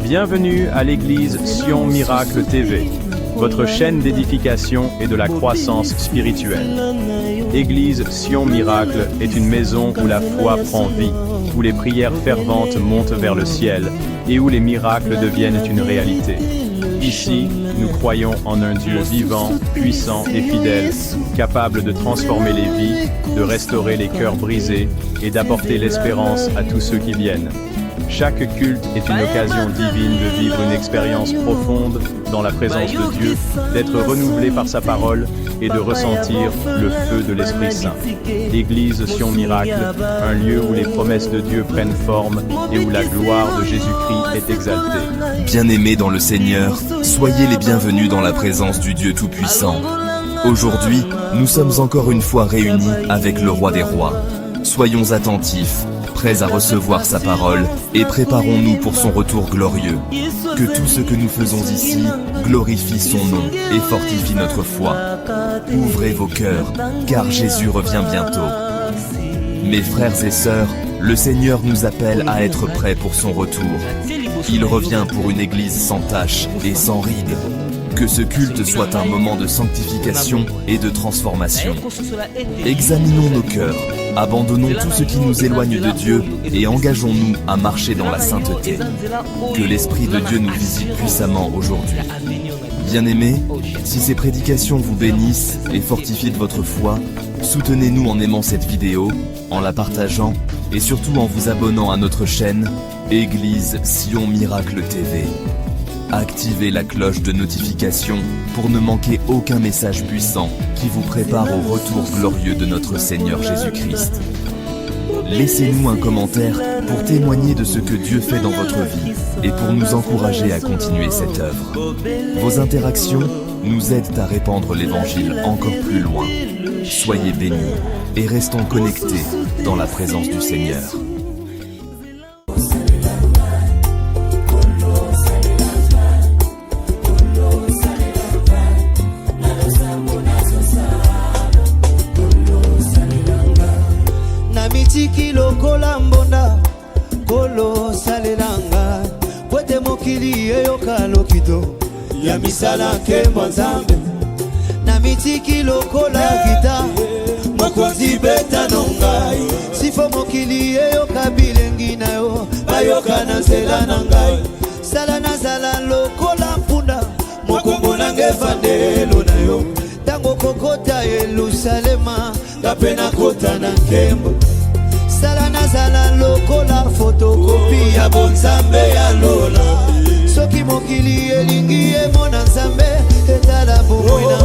Bienvenue à l'église Sion Miracle TV, votre chaîne d'édification et de la croissance spirituelle. Église Sion Miracle est une maison où la foi prend vie, où les prières ferventes montent vers le ciel et où les miracles deviennent une réalité. Ici, nous croyons en un Dieu vivant, puissant et fidèle, capable de transformer les vies, de restaurer les cœurs brisés et d'apporter l'espérance à tous ceux qui viennent. Chaque culte est une occasion divine de vivre une expérience profonde dans la présence de Dieu, d'être renouvelé par sa parole et de ressentir le feu de l'Esprit Saint. Église Sion Miracle, un lieu où les promesses de Dieu prennent forme et où la gloire de Jésus-Christ est exaltée. Bien-aimés dans le Seigneur, soyez les bienvenus dans la présence du Dieu Tout-Puissant. Aujourd'hui, nous sommes encore une fois réunis avec le Roi des Rois. Soyons attentifs, prêts à recevoir sa parole et préparons-nous pour son retour glorieux. Que tout ce que nous faisons ici glorifie son nom et fortifie notre foi. Ouvrez vos cœurs, car Jésus revient bientôt. Mes frères et sœurs, le Seigneur nous appelle à être prêts pour son retour. Il revient pour une église sans tache et sans rides. Que ce culte soit un moment de sanctification et de transformation. Examinons nos cœurs, abandonnons tout ce qui nous éloigne de Dieu et engageons-nous à marcher dans la sainteté. Que l'Esprit de Dieu nous visite puissamment aujourd'hui. Bien-aimés, si ces prédications vous bénissent et fortifient de votre foi, soutenez-nous en aimant cette vidéo, en la partageant et surtout en vous abonnant à notre chaîne Église Sion Miracle TV. Activez la cloche de notification pour ne manquer aucun message puissant qui vous prépare au retour glorieux de notre Seigneur Jésus-Christ. Laissez-nous un commentaire pour témoigner de ce que Dieu fait dans votre vie et pour nous encourager à continuer cette œuvre. Vos interactions nous aident à répandre l'Évangile encore plus loin. Soyez bénis et restons connectés dans la présence du Seigneur. Mitiki lokola mbonda kolo salelanga kwete mokili eyoka lokito ya misala nkembo nzambe na mitiki lokola gita mokonzi beta nongai sifo mokili eyoka bilengi na yo bayoka na nzela na ngai sala nazala lokola mpunda mokongo nange vandelo na yo tango kokota Yerusalema kapena kota na nkembo sala nazala lokola fotokopi ya bonzambe ya lola soki mokili elingi emona nzambe etala bomoi na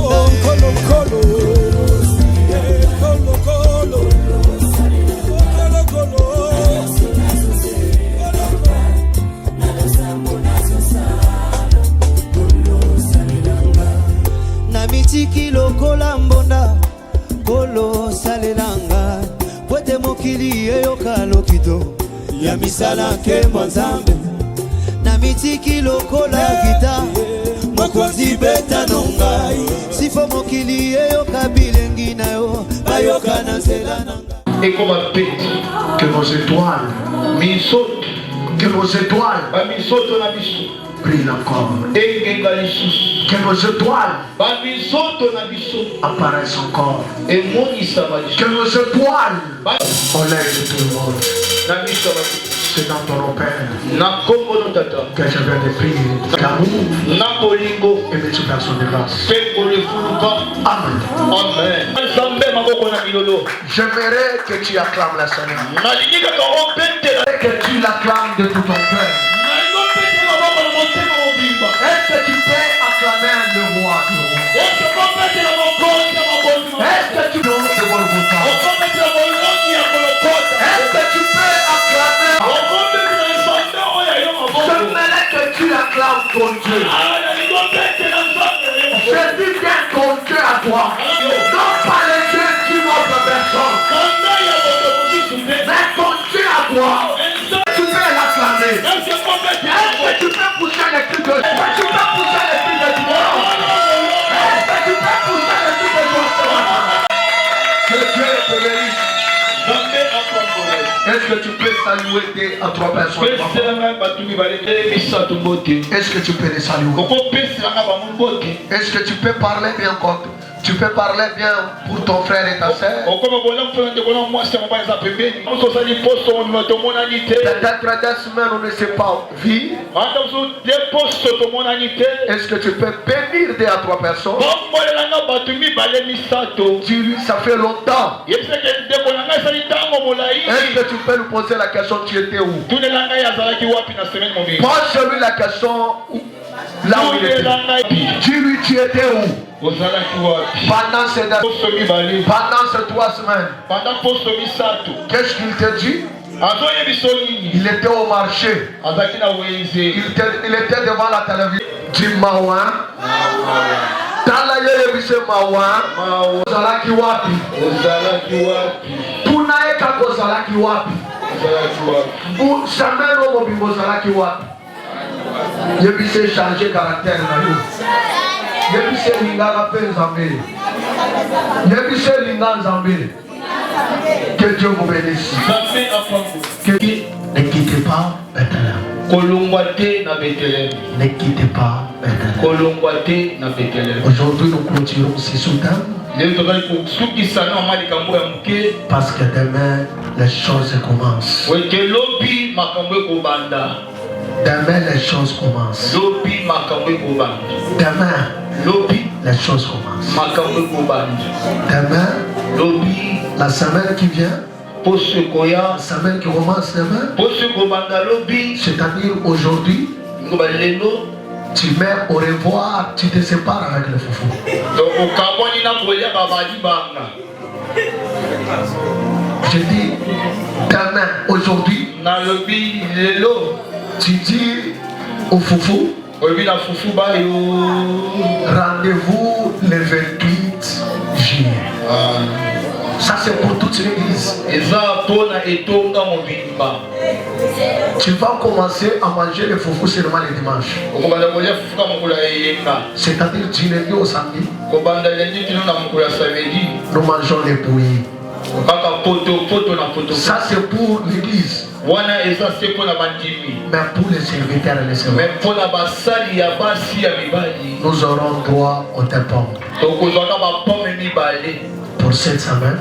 na mitiki lokola mbonda kolo salelanga kwete mokili eyoka lokito ya misala nkembo nzambe na mitiki lokola gita mokonzi beta nongai sifo mokili eyoka bilengi na yo bayoka na nzela na ngai. Et qu'on va péter que nos étoiles misoto que nos étoiles misoto na biso brillent encore que nos étoiles apparaissent encore que nos étoiles enlèvent tout le monde. C'est dans ton Père que je viens de prier l'amour et multiplication de grâce. Amen. J'aimerais que tu acclames la Seigneur. Que tu l'acclames de tout ton cœur. Est-ce que tu peux acclamer le roi du roi? Est-ce que tu peux Est-ce que tu peux acclamer? J'aimerais que tu acclames ton Dieu. Je dis bien ton Dieu à toi. Non pas les dieux tu peux pousser les cris de joie? Est-ce que tu peux pousser les cris de joie? Est-ce que tu peux pousser les cris de joie? Que Dieu te bénisse. Est-ce que tu peux saluer à trois personnes? Est-ce que tu peux les saluer? Est-ce que tu peux parler bien contre? Tu peux parler bien pour ton frère et ta sœur. Peut-être 2 semaines on ne s'est pas vu. Est-ce que tu peux bénir 2 à 3 personnes? Ça fait longtemps. Est-ce que tu peux lui poser la question, tu étais où? Pose-lui la question là où il était. Dis-lui, tu étais où? Pendant ces 3 semaines. Qu'est-ce qu'il te dit? Il était au marché. Il était devant la télévision. Dis Mawa. Tala yele bise Mawa. Ozalaki wapi? Tunaeka kozalaki wapi? Jamais no mobimbo ozalaki wapi? Yebise changer caractère na yo. Yebise lingaka pe nzambe. Yebise linga nzambe. Que Dieu vous bénisse. Ne quittez pas Bethléem. Ne quittez pas Bethléem. Aujourd'hui nous clôturons ces soutans. Parce que demain les choses commencent. Demain les choses commencent. Demain les choses commencent. Demain, la semaine qui vient, la semaine qui commence demain, c'est-à-dire aujourd'hui, tu mets au revoir, tu te sépares avec le foufou. Je dis demain, aujourd'hui, tu dis au foufou, rendez-vous le 28 juillet. Ça c'est pour toute l'église. Tu vas commencer à manger le foufou seulement le dimanche. C'est-à-dire du lundi au samedi. Nous mangeons les bouillies. Ça c'est pour l'église. Mais pour les serviteurs et les serviteurs, nous aurons droit au tempon. Pour cette semaine,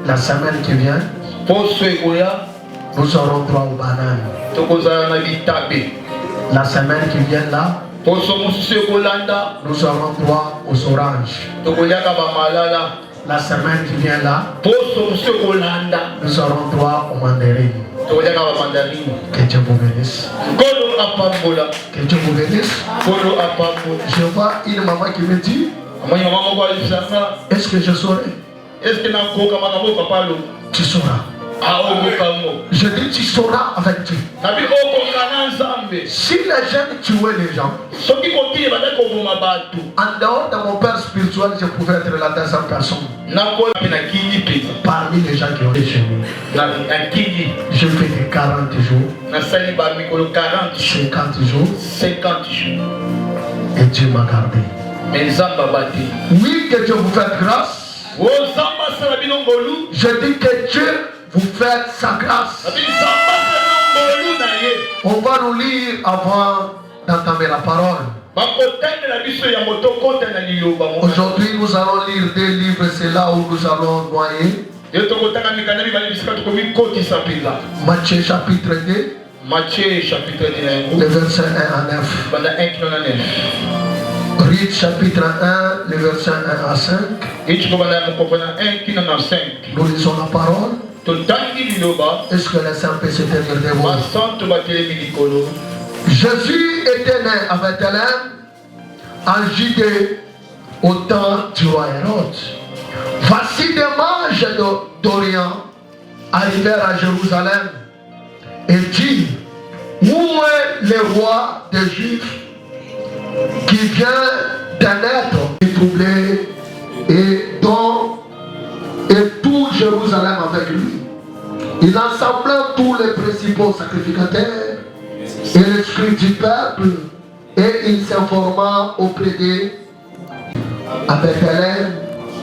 la semaine qui vient, nous aurons droit aux bananes. La semaine qui vient là, nous aurons droit aux oranges. La semaine qui vient là, nous aurons droit aux mandarines. Que Dieu vous bénisse. Que Dieu vous bénisse. Je vois une maman qui me dit, est-ce que je saurai? Tu sauras. Je dis tu sauras avec Dieu. Si les jeunes tuaient les gens, en dehors de mon père spirituel, je pouvais être la 200 personnes. Parmi les gens qui ont été chez nous, je fais des 40 jours, 50 jours, et Dieu m'a gardé. Oui, que Dieu vous fasse grâce. Je dis que Dieu vous fait sa grâce. On va nous lire avant d'entamer la parole. Aujourd'hui, nous allons lire 2 livres, c'est là où nous allons noyer. Matthieu chapitre 2, le verset 1 à 9. Ruth chapitre 1, le verset 1 à 5. Nous lisons la parole. Est-ce que les saints peuvent se tenir devant? Jésus était né à Bethléem, en Judée, au temps du roi Hérode. Voici des mages d'Orient arrivèrent à Jérusalem et dirent, où est le roi des Juifs qui vient d'un être troublé et tout Jérusalem avec lui? Il ensembla tous les principaux sacrificateurs et l'esprit du peuple, et il s'informa auprès d'eux à Bethléem,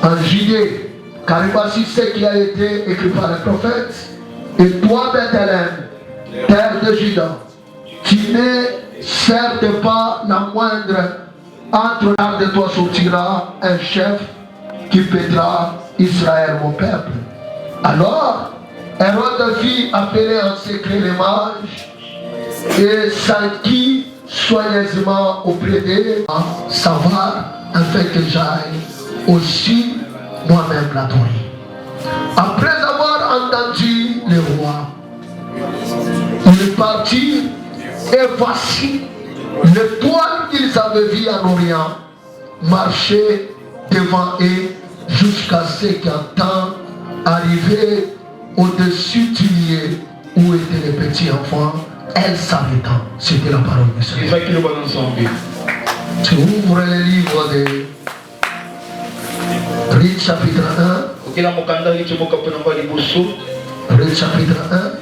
en Judée. Car voici ce qui a été écrit par le prophète. Et toi, Bethléem, terre de Juda, tu n'es certes pas la moindre. Entre l'art de toi sortira un chef qui pètera Israël, mon peuple. Alors, Hérode fit appeler en secret les mages et s'enquit soigneusement auprès d'eux à savoir afin que j'aille aussi moi-même l'adorer. Après avoir entendu le roi, il partit et voici l'étoile qu'ils avaient vue en Orient marchait devant eux jusqu'à ce qu'un temps arrivé au-dessus du lieu où étaient les petits enfants. Elle s'arrêta. C'était la parole de Seigneur. Tu ouvres le livre de Ruth chapitre 1. Ruth chapitre 1.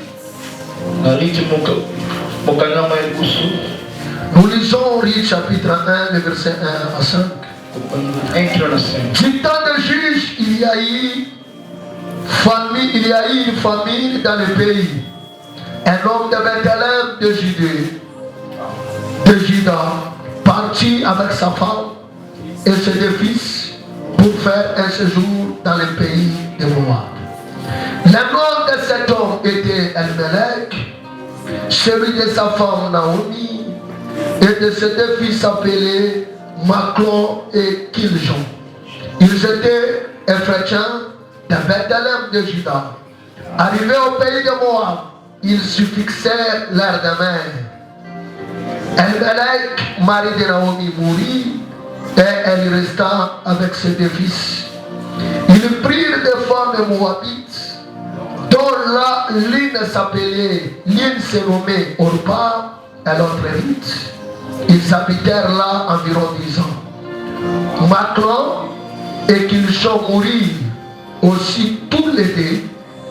Nous lisons Ruth chapitre 1, le verset 1 à 5. Du temps de juge, il y a eu une famine dans le pays. Un homme de Bethléem de Juda, partit avec sa femme et ses deux fils pour faire un séjour dans le pays de Moab. Le nom de cet homme était Elimelech, celui de sa femme Naomi, et de ses deux fils appelés Maclon et Kiljon. Ils étaient Éphrétiens de Bethléem de Juda. Arrivés au pays de Moab, ils suffixèrent l'air de mer. Elimelech, mari de Naomi, mourut et elle resta avec ses deux fils. Ils prirent des femmes moabites, dont l'une se nommait Orpa et l'autre Ruth. Ils habitèrent là environ 10 ans. Maclon et Kiljon mourirent aussi tous les deux,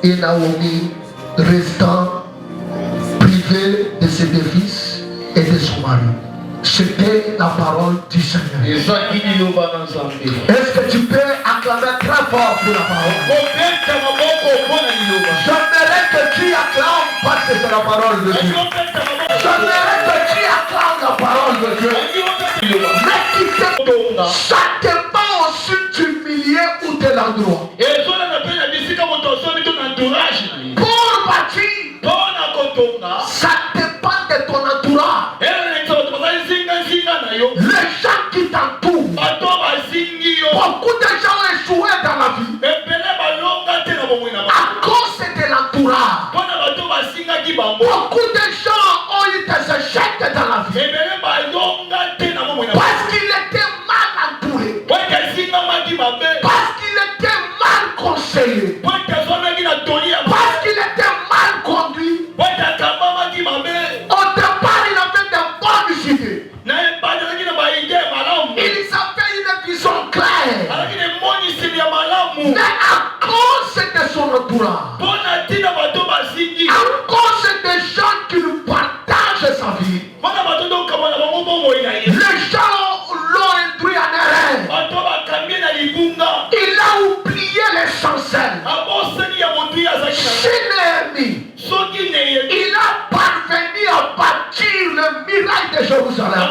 et Naomi restant privée de ses deux fils et de son mari. C'était la parole du Seigneur. Est-ce que tu peux acclamer très fort pour la parole? J'aimerais que tu acclames parce que c'est la parole de Dieu. J'aimerais que tu acclames la parole de Dieu. Mais ça dépend aussi du milieu ou de l'endroit. Pour bâtir, ça dépend de ton entourage. Les gens qui t'entourent, beaucoup de gens ont échoué dans la vie à cause de l'entourage. Beaucoup de gens ont eu des échecs dans la vie parce qu'ils étaient mal entourés, parce qu'ils étaient mal conseillés, parce qu'ils étaient mal conduits. Au départ, ils avaient de bonnes idées. Ils avaient une vision claire. Mais à cause de son entourage, à cause des gens qui lui partagent sa vie, les gens l'ont induit en erreur. Il a oublié l'essentiel. Il a parvenu à bâtir le miracle de Jérusalem.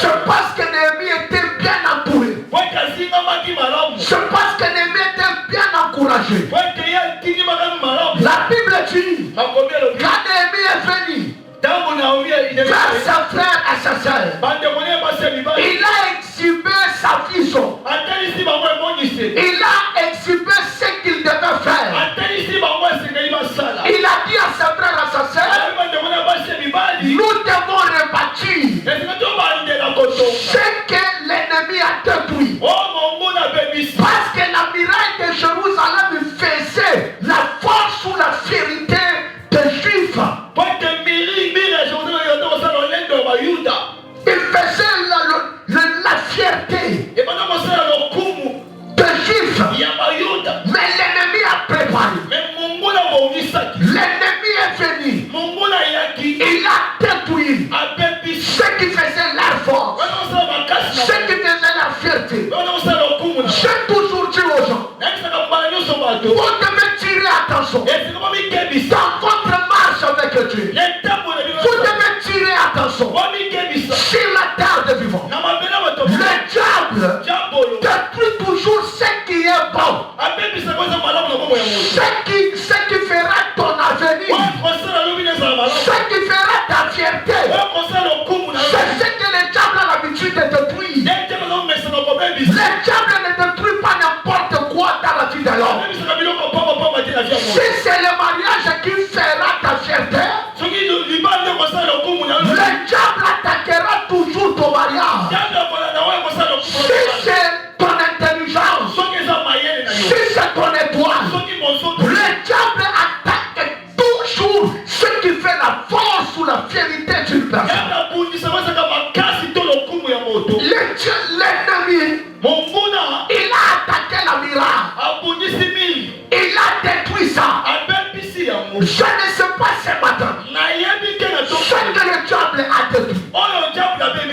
C'est parce que Néhémie était bien entouré. C'est parce que Néhémie était bien encouragé. La Bible dit, quand Néhémie est venu vers ses frères et ses sœurs, il a exhibé sa vision. Il a exhibé ce qu'il devait faire. Il a dit à ses frères et à ses sœurs, nous devons rebâtir ce que l'ennemi a détruit. J'ai toujours dit aux gens, vous devez tirer attention dans votre marche avec Dieu. Vous devez tirer attention sur la terre de vivant. Le diable détruit toujours ce qui est bon, ce qui fera ton avenir, ce qui fera ta fierté. C'est ce que le diable a l'habitude de détruire. Le diable ne détruit pas n'importe quoi dans la vie de l'homme. Si c'est le mariage qui fera ta fierté, le diable attaquera toujours ton mariage. Si c'est ton intelligence, si c'est ton étoile, le diable attaque toujours ce qui fait la force ou la fierté d'une personne. L'ennemi, il a attaqué la miracle. Il a détruit ça. Je ne sais pas ce matin ce que le diable a détruit.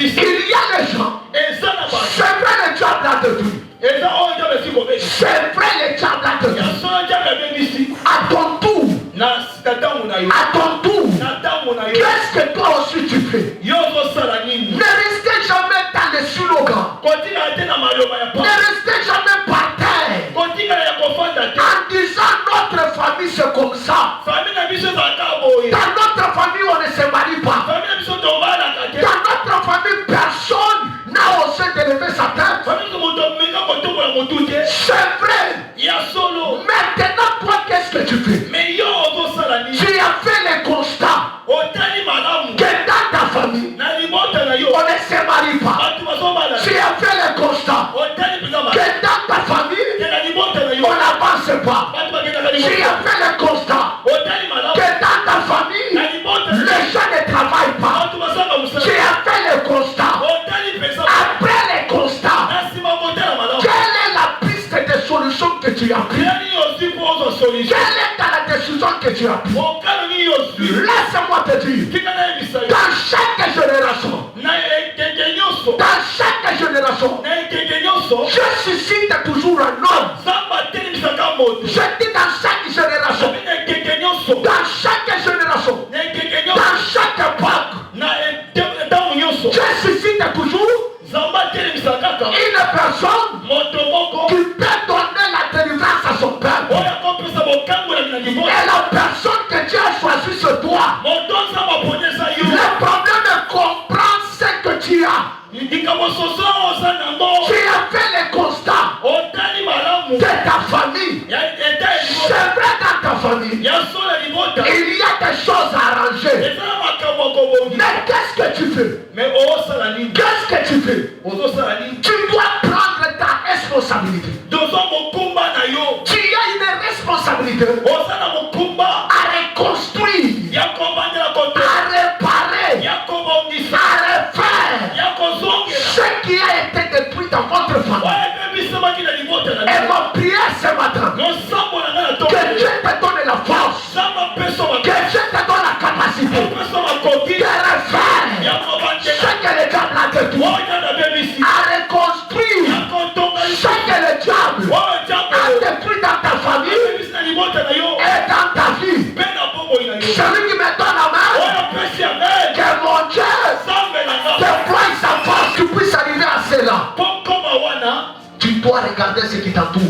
Il y a les gens, c'est vrai le diable a détruit. C'est vrai le diable a détruit. À ton tour, qu'est-ce que toi aussi tu fais? Ne restez jamais dans les slogans. Ne restez jamais par terre en disant notre famille c'est comme ça. Dans notre famille on ne se marie pas. Dans notre famille personne n'a osé de lever sa tête. C'est vrai. Maintenant toi qu'est-ce que tu fais? Tu as fait le constat que dans ta famille on ne se marie pas. Tu as fait le constat que dans ta famille on n'avance pas. Tu as fait le constat que dans ta famille les gens ne travaillent pas. Tu as fait le constat. Après le constat, quelle est la piste de solution que tu as prise? Quelle est la décision que tu as prise? Laisse-moi te dire, dans chaque génération, je suscite toujours un homme. Je dis dans chaque génération, dans chaque époque, je suscite toujours une personne qui peut donner la délivrance à son peuple. Et la personne que Dieu a choisi c'est toi. Le problème est comprendre ce que tu as. Tu as fait le constat de ta famille. C'est vrai dans ta famille. Il y a des choses à arranger. Mais qu'est-ce que tu fais? Qu'est-ce que tu fais? Tu dois prendre ta responsabilité. Tu as une responsabilité à reconstruire, à réparer, à refaire ce qui a été détruit dans votre famille. Et ma prière ce matin, que Dieu te donne la force, que Dieu te donne la capacité de refaire ce que le diable a détruit, à reconstruire ce que le diable a détruit dans ta famille et dans ta vie. Celui qui me donne la main, que mon Dieu déploie sa force, tu puisses arriver à cela. Tu dois regarder ce qui t'entoure.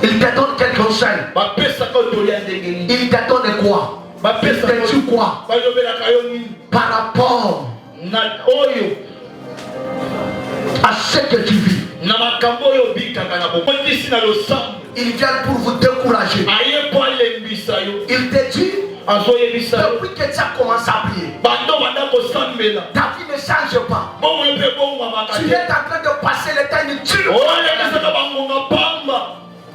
Il te donne quel conseil? Il te donne quoi? Il te dit quoi? Par rapport à ce que tu vis. Il vient pour vous décourager. Il te dit, depuis que tu as commencé à prier, ta vie ne change pas. Tu es en train de passer le temps inutile.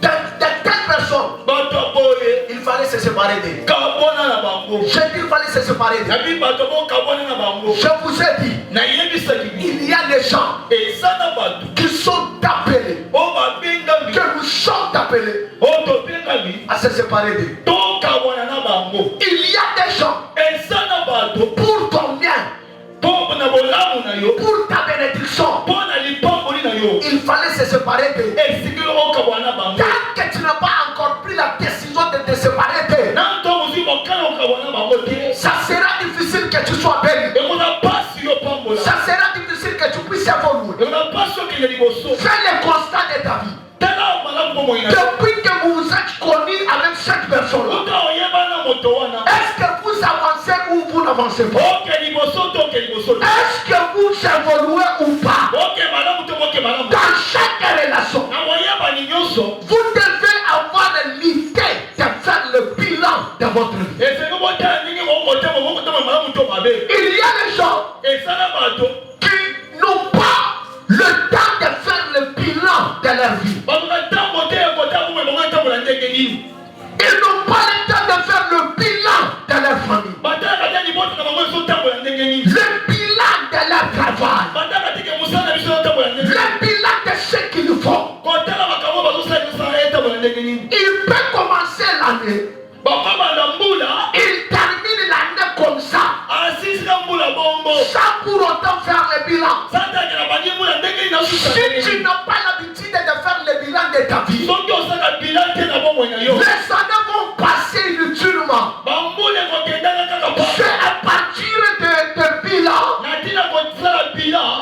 De telle personne, il fallait se séparer d'eux. J'ai dit il fallait se séparer d'eux. Je vous ai dit, il y a des gens qui sont appelés, que nous sommes appelés à se séparer d'eux. Il y a des gens pour ton bien, pour ta bénédiction, fallait se séparer. Tant que tu n'as pas encore pris la décision de te séparer, ça sera difficile que tu sois béni. Ça sera difficile que tu puisses évoluer. Fais le constat de ta vie. Depuis que vous vous êtes connus avec cette personne, est-ce que vous avancez ou vous n'avancez pas? Est-ce que vous évoluez ou pas? Dans chaque relation, vous devez avoir l'idée de faire le bilan de votre vie. Il y a des gens qui n'ont pas le temps de faire le bilan de leur vie. Ils n'ont pas le temps de faire le bilan de leur famille. Le bilan de leur travail. Le bilan de ce qu'ils font. Il peut commencer l'année. Il termine l'année comme ça. Sans pour autant faire le bilan. Si tu n'as pas l'habitude de faire le bilan de ta vie, les années vont passer inutilement. C'est à partir de bilan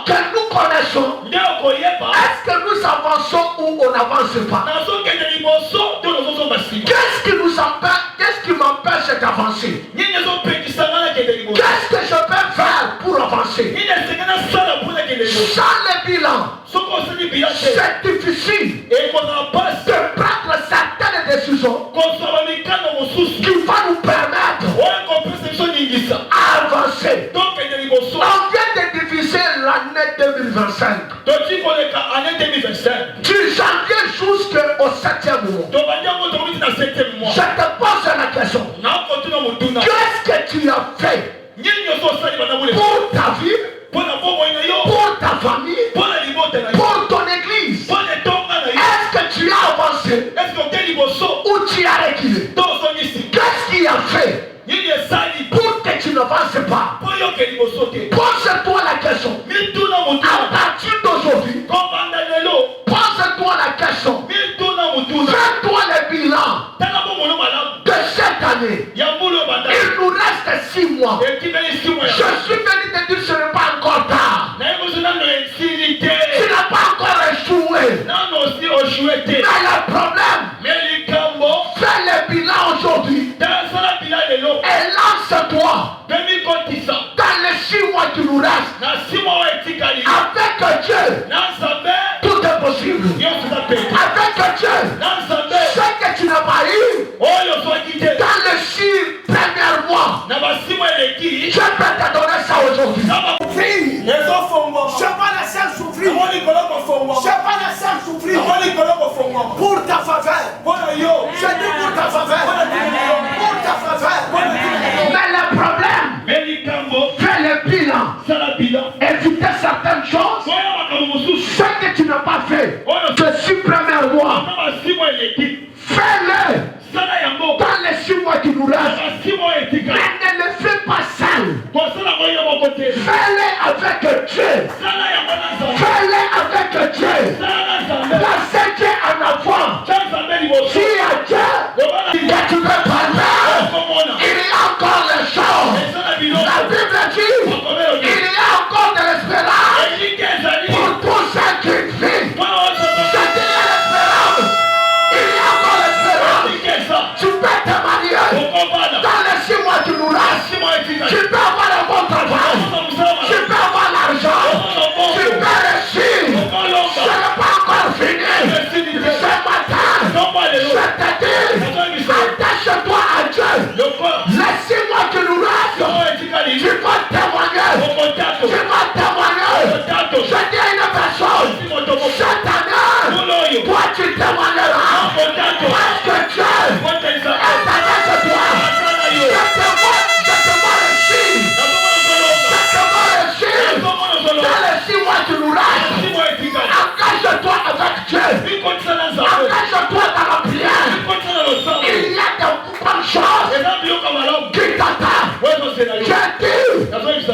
que nous connaissons. Est-ce que nous avançons ou on n'avance pas? Qu'est-ce qui m'empêche d'avancer? Qu'est-ce que je peux faire pour avancer? Sans le bilan, c'est difficile de prendre certaines décisions qui vont nous permettre d'avancer. On vient de diviser l'année 2025 du janvier jusqu'au 7e mois. Je te pose la question. Qu'est-ce que tu as fait pour ta vie, pour ta famille, pour ton église? Est-ce que tu as avancé ou tu as reculé? Qu'est-ce qui a fait pour que tu n'avances pas? Pose-toi la question. À partir d'aujourd'hui, pose-toi la question. Fais-toi le bilan de cette année. Il nous reste 6 mois. Je suis venu te dire ce n'est pas encore tard. Tu n'as pas encore échoué. Mais le problème, fais le bilan aujourd'hui. Et lance-toi dans les 6 mois qui nous restent. Avec Dieu, tout est possible. Avec Dieu, ce que tu n'as pas eu dans les 6 premiers mois, je peux te donner ça aujourd'hui. Je vais la seule souffrir. Je vais la seule souffrir. Pour ta faveur. Je dis pour ta faveur. Pour ta faveur. Mais le problème, fais le bilan. Éviter certaines choses. Ce que tu n'as pas fait de 6 premiers mois, fais-le dans les 6 mois qui nous restent. Mais ne le fais pas seul. Fais-le avec Dieu. Fais-le avec Dieu. Laissez Dieu en avant. Si à Dieu que tu peux parler, il y a encore les choses. La Bible dit, il y a encore de l'espérance pour tous ceux qui vivent. Je dis l'espérance. Il y a encore l'espérance. Tu peux te marier dans les 6 mois qui nous restent. Tu peux avoir un bon travail. Tu peux avoir l'argent. Tu peux réussir. Ce n'est pas encore fini. Ce matin, je te dis, attache-toi à Dieu. Les 6 mois qui nous restent, tu vas témoigner. Tu vas témoigner. Je dis à une personne, cette année, toi tu témoigneras. Parce que Dieu est avec toi. Je te vois réussir. Je te vois réussir. Dans les 6 mois qui nous restent, engage-toi avec Dieu. Engage-toi dans la prière. Il y a de bonnes choses qui t'attendent.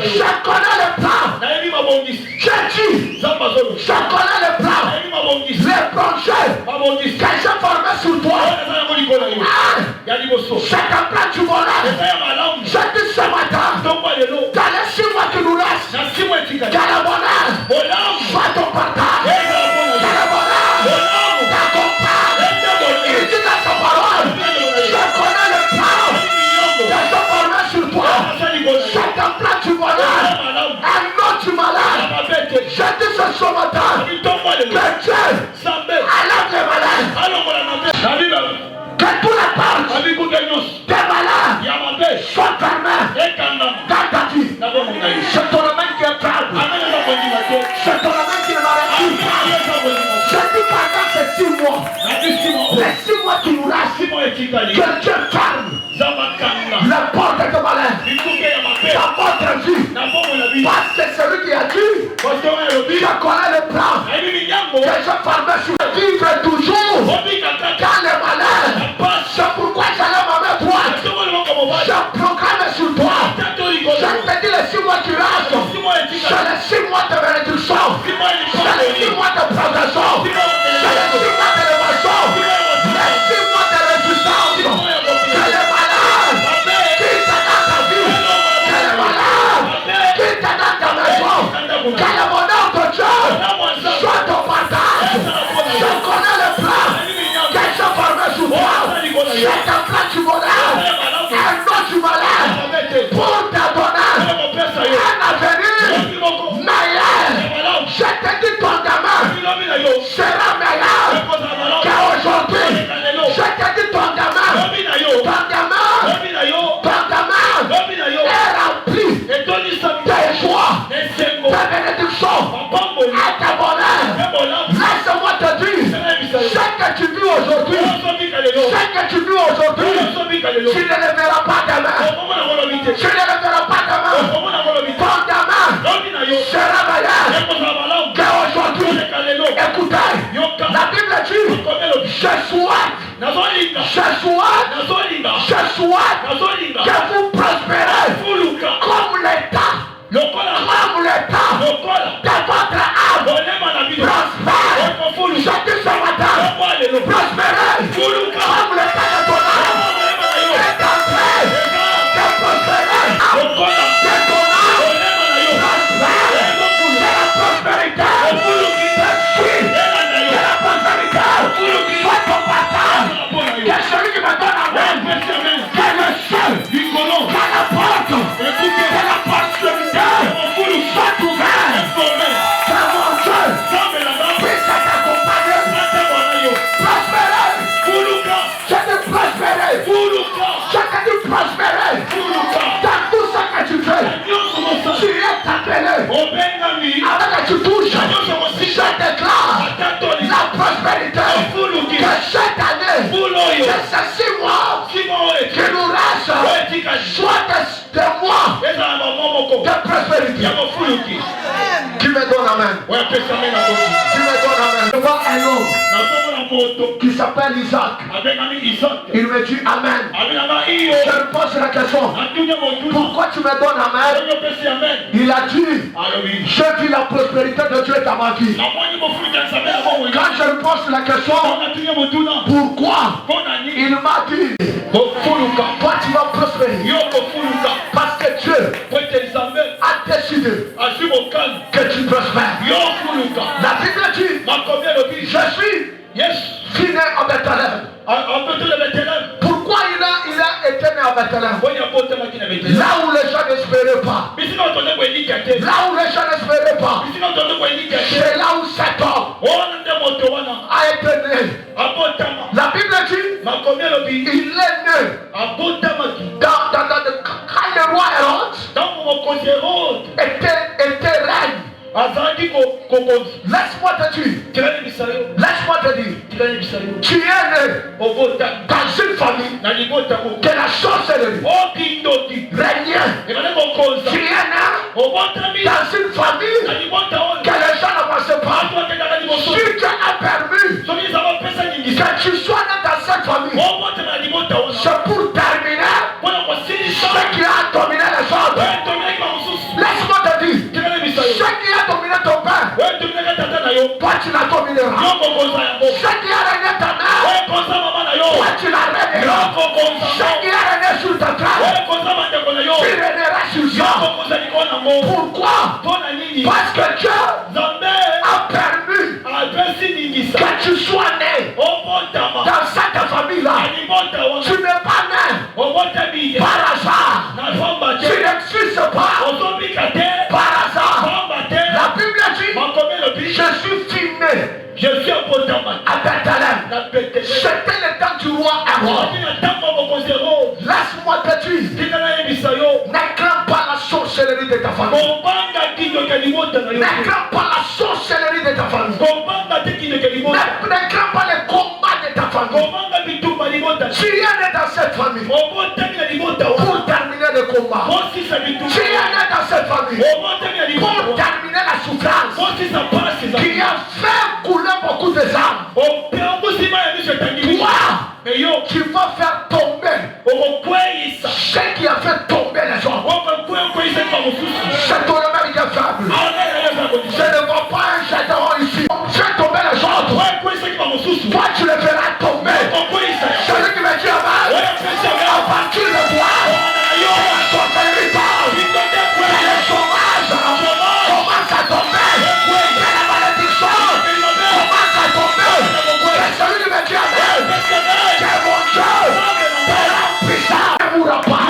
Je connais le plan. Je connais le plan. les branchés que j'ai formés sur toi, c'est un plan du volage. Je dis ce matin, dans les 6 mois qui nous restent, que le bonheur soit ton partage, que le bonheur t'accompagne. Il dit dans sa parole, je connais le plan que j'ai formé sur toi. C'est un plan du bonheur, un nom du malade. Je dis ce matin, que Dieu enlève les malades, que tous les portes des malades soient fermées dans ta vie. C'est ton domaine qui est calme, c'est ton domaine qui est maladie. Je dis pendant ces 6 mois, les 6 mois qui nous restent, que Dieu ferme la porte de malade, dans votre vie. Parce que celui qui a dit, je connais le plan que je formé sur le vivre toujours dans les malades. C'est pourquoi j'allais ma main droite, je proclame sur toi. Je te dis les 6 mois qui restent, c'est les 6 mois de bénédiction, c'est les 6 mois de progression, c'est les 6 mois d'élévation, les 6 mois de résistance. Que les malades quittent dans ta vie, que les malades quittent dans ta maison, que le bonheur de Dieu soit ton partage. Je connais le plan que j'ai formé sur toi. C'est un plan du bonheur, un nom du malade, pour te donner un avenir meilleur. Je te dis ton gamin sera meilleur qu'aujourd'hui. Je te dis ton gamin est rempli de joie, de bénédiction, et de bonheur. Laisse-moi te dire, ce que tu vis aujourd'hui, tu ne le verras pas demain. Tu ne le verras pas demain. Ton gamin sera meilleur qu'aujourd'hui. Écoutez, la Bible dit, je souhaite que vous prospérez comme l'État de votre âme prospère. Je dis ce matin, prospérez comme l'État de ton âme est en train de prospérer. Que ton âme prospère. Que la prospérité te suive. Que la prospérité soit ton partage. Que celui qui me donne amen, que le seul, que la porte solitaire soit ouverte. Que mon Dieu puisse t'accompagner. Prospérer. Je te prospérer. Je te dis prospérer. Dans tout ce que tu fais, tu es appelé. Avant que tu touches, je déclare la prospérité. Que cette année, que ces 6 mois qui nous restent, soit des mois de prospérité. Qui me donne amen? Qui me donne amen? Je vois un homme qui s'appelle Isaac. Il me dit amen. Je lui pose la question, pourquoi tu me donnes amen? Il a dit, je vis la prospérité de Dieu dans ma vie. Quand je lui pose la question, pourquoi? Il m'a dit, toi tu vas prospérer parce que Dieu a décidé que tu prospères. La Bible dit, je suis né en Bethléem. Pourquoi il a été né en Bethléem? Là où les gens n'espéraient pas. Là où les gens n'espéraient pas. C'est là où cet homme a été né. La Bible dit, il est né quand le roi Hérode était règne. Laisse-moi te dire, tu es né dans une famille que la sorcellerie régnait. Tu es né dans une famille que les gens n'avançaient pas. Si Dieu a permis que tu sois né dans cette famille, c'est pour terminer ce qui a dominé les autres. Laisse-moi te dire, ce qui a dominé ton père Toi tu la domineras. Ce qui a régné ta mère, toi tu la régneras. Ce qui a régné sur ta table, tu régneras sur ça. Pourquoi? Parce que Dieu a permis que tu sois né dans cette famille-là. Tu n'es pas né par hasard. Tu n'existes pas par hasard. La Bible dit, je suis filmé à Bethléem. C'était le temps du roi Aaron. Laisse-moi te dire, ne crains pas la sorcellerie de ta famille. Ne crains pas la sorcellerie de ta famille. Ne crains pas les combats de ta famille. Tu es né dans cette famille pour terminer le combat. Tu es né dans cette famille pour terminer la souffrance qui a fait couler beaucoup de âmes. Toi, tu vas faire tomber ce qui a fait tomber les hommes. C'est ton remède qui est faible. Je ne vois pas un château ici. Fais tomber les autres. Toi, tu les feras tomber. Celui qui me dit à partir de toi, ton héritage, le chômage commence à tomber. La malédiction commence à tomber. Et celui qui me dit que mon Dieu te remplira, ne mourra pas.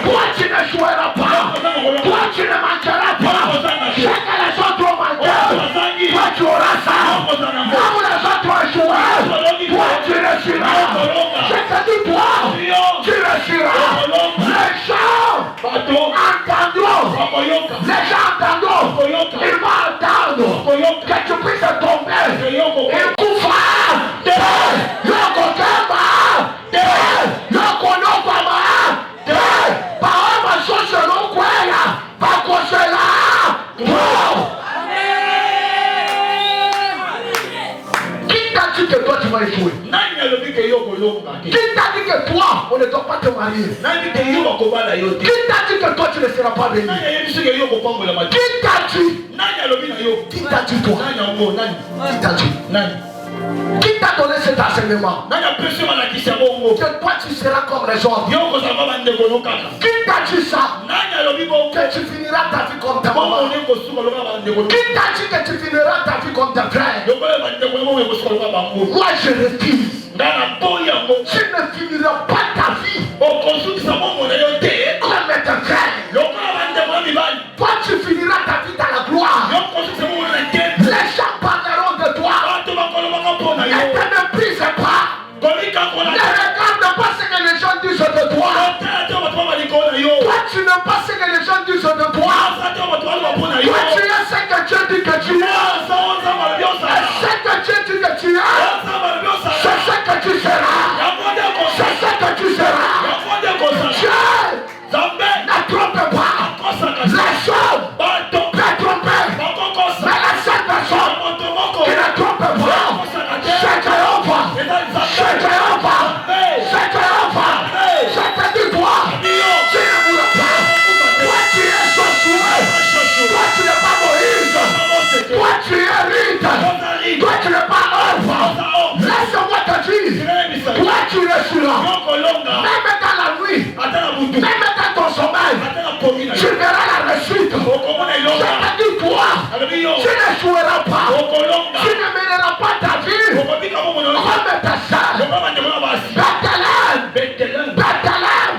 Toi, tu ne joueras pas. Toi, tu ne manqueras pas. Ce que les autres ont manqué, toi, tu auras ça. Là où les autres ont joué, toi, tu réussiras. Je te dis, toi, tu réussiras. Les gens entendront. Les gens entendront. Ils vont entendre que tu puisses tomber. Ils couvrent le côté bas. Le côté bas. Par ma chose selon quoi pas quoi cela. Qui t'a dit que toi tu vas échouer? Qui t'a dit que toi on ne doit pas te marier? Qui t'a dit que toi tu ne seras pas béni? Qui t'a dit? Qui t'a dit toi? Qui t'a dit? Qui t'a donné cet enseignement? Que toi tu seras comme les autres. Qui t'a dit ça? Que tu finiras ta vie comme ta maman. Qui t'a dit que tu finiras ta vie comme ta frère? Moi je refuse. Tu ne finiras pas ta vie comme ta frère. Toi tu finiras ta vie dans la gloire. Les gens parleront de toi. Ne te méprise pas. Ne regarde pas ce que les gens disent de toi. Toi tu n'aimes pas ce que les gens disent de toi. Toi tu es ce que Dieu dit que tu es. Et ce que Dieu dit que tu es, c'est ce que tu seras. C'est ce que tu seras. Dieu ne trompe pas. Les hommes peuvent tromper. Mais la seule personne qui ne trompe pas, c'est Jéhovah. C'est Jéhovah. C'est Jéhovah. Je te dis toi, tu ne mourras pas. Toi tu es Josué. Toi tu n'es pas Moïse. Toi tu es Ruth. Toi tu n'es pas Orpha. Laisse-moi te dire, toi tu réussiras. Même dans la nuit, même dans ton sommeil, tu verras la réussite. Je te dis toi, tu ne joueras pas. Tu ne mèneras pas ta vie comme ta sœur.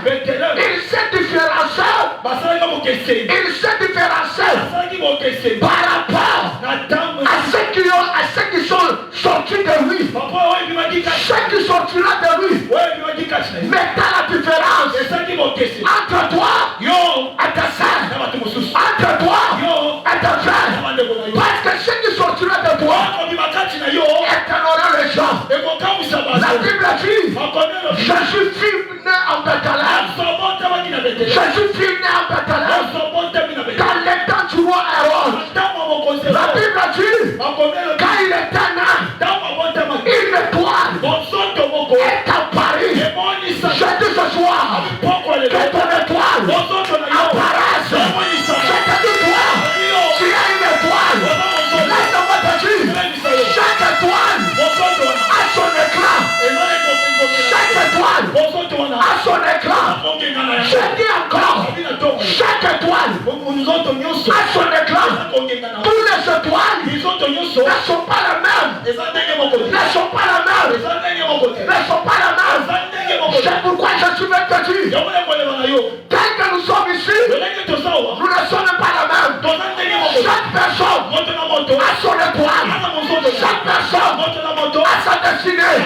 Bethléem, il s'est différencié. Il s'est différencié par rapport à ceux qui sont sortis de lui. Ceux qui sortiront de lui. Mais t'as la différence entre toi et ta sœur, entre toi et ta frère. Parce que ceux qui sortiront de toi étonneront les gens. La Bible dit, je suis fille né en Bethléem. Je suis fille né en Bethléem. Dans les temps du roi Aaron. La Bible dit, quand il était né, une étoile est apparue. Je dis ce soir, que ton étoile apparaisse. Je te dis toi, tu as une étoile. Laisse-moi te dire, ne sont pas les mêmes. Ne sont pas les mêmes. Ne sont pas les mêmes. C'est pourquoi je suis venu te dire. Tel que nous sommes ici, nous ne sommes pas les mêmes. Chaque personne a son étoile. Chaque personne a sa destinée.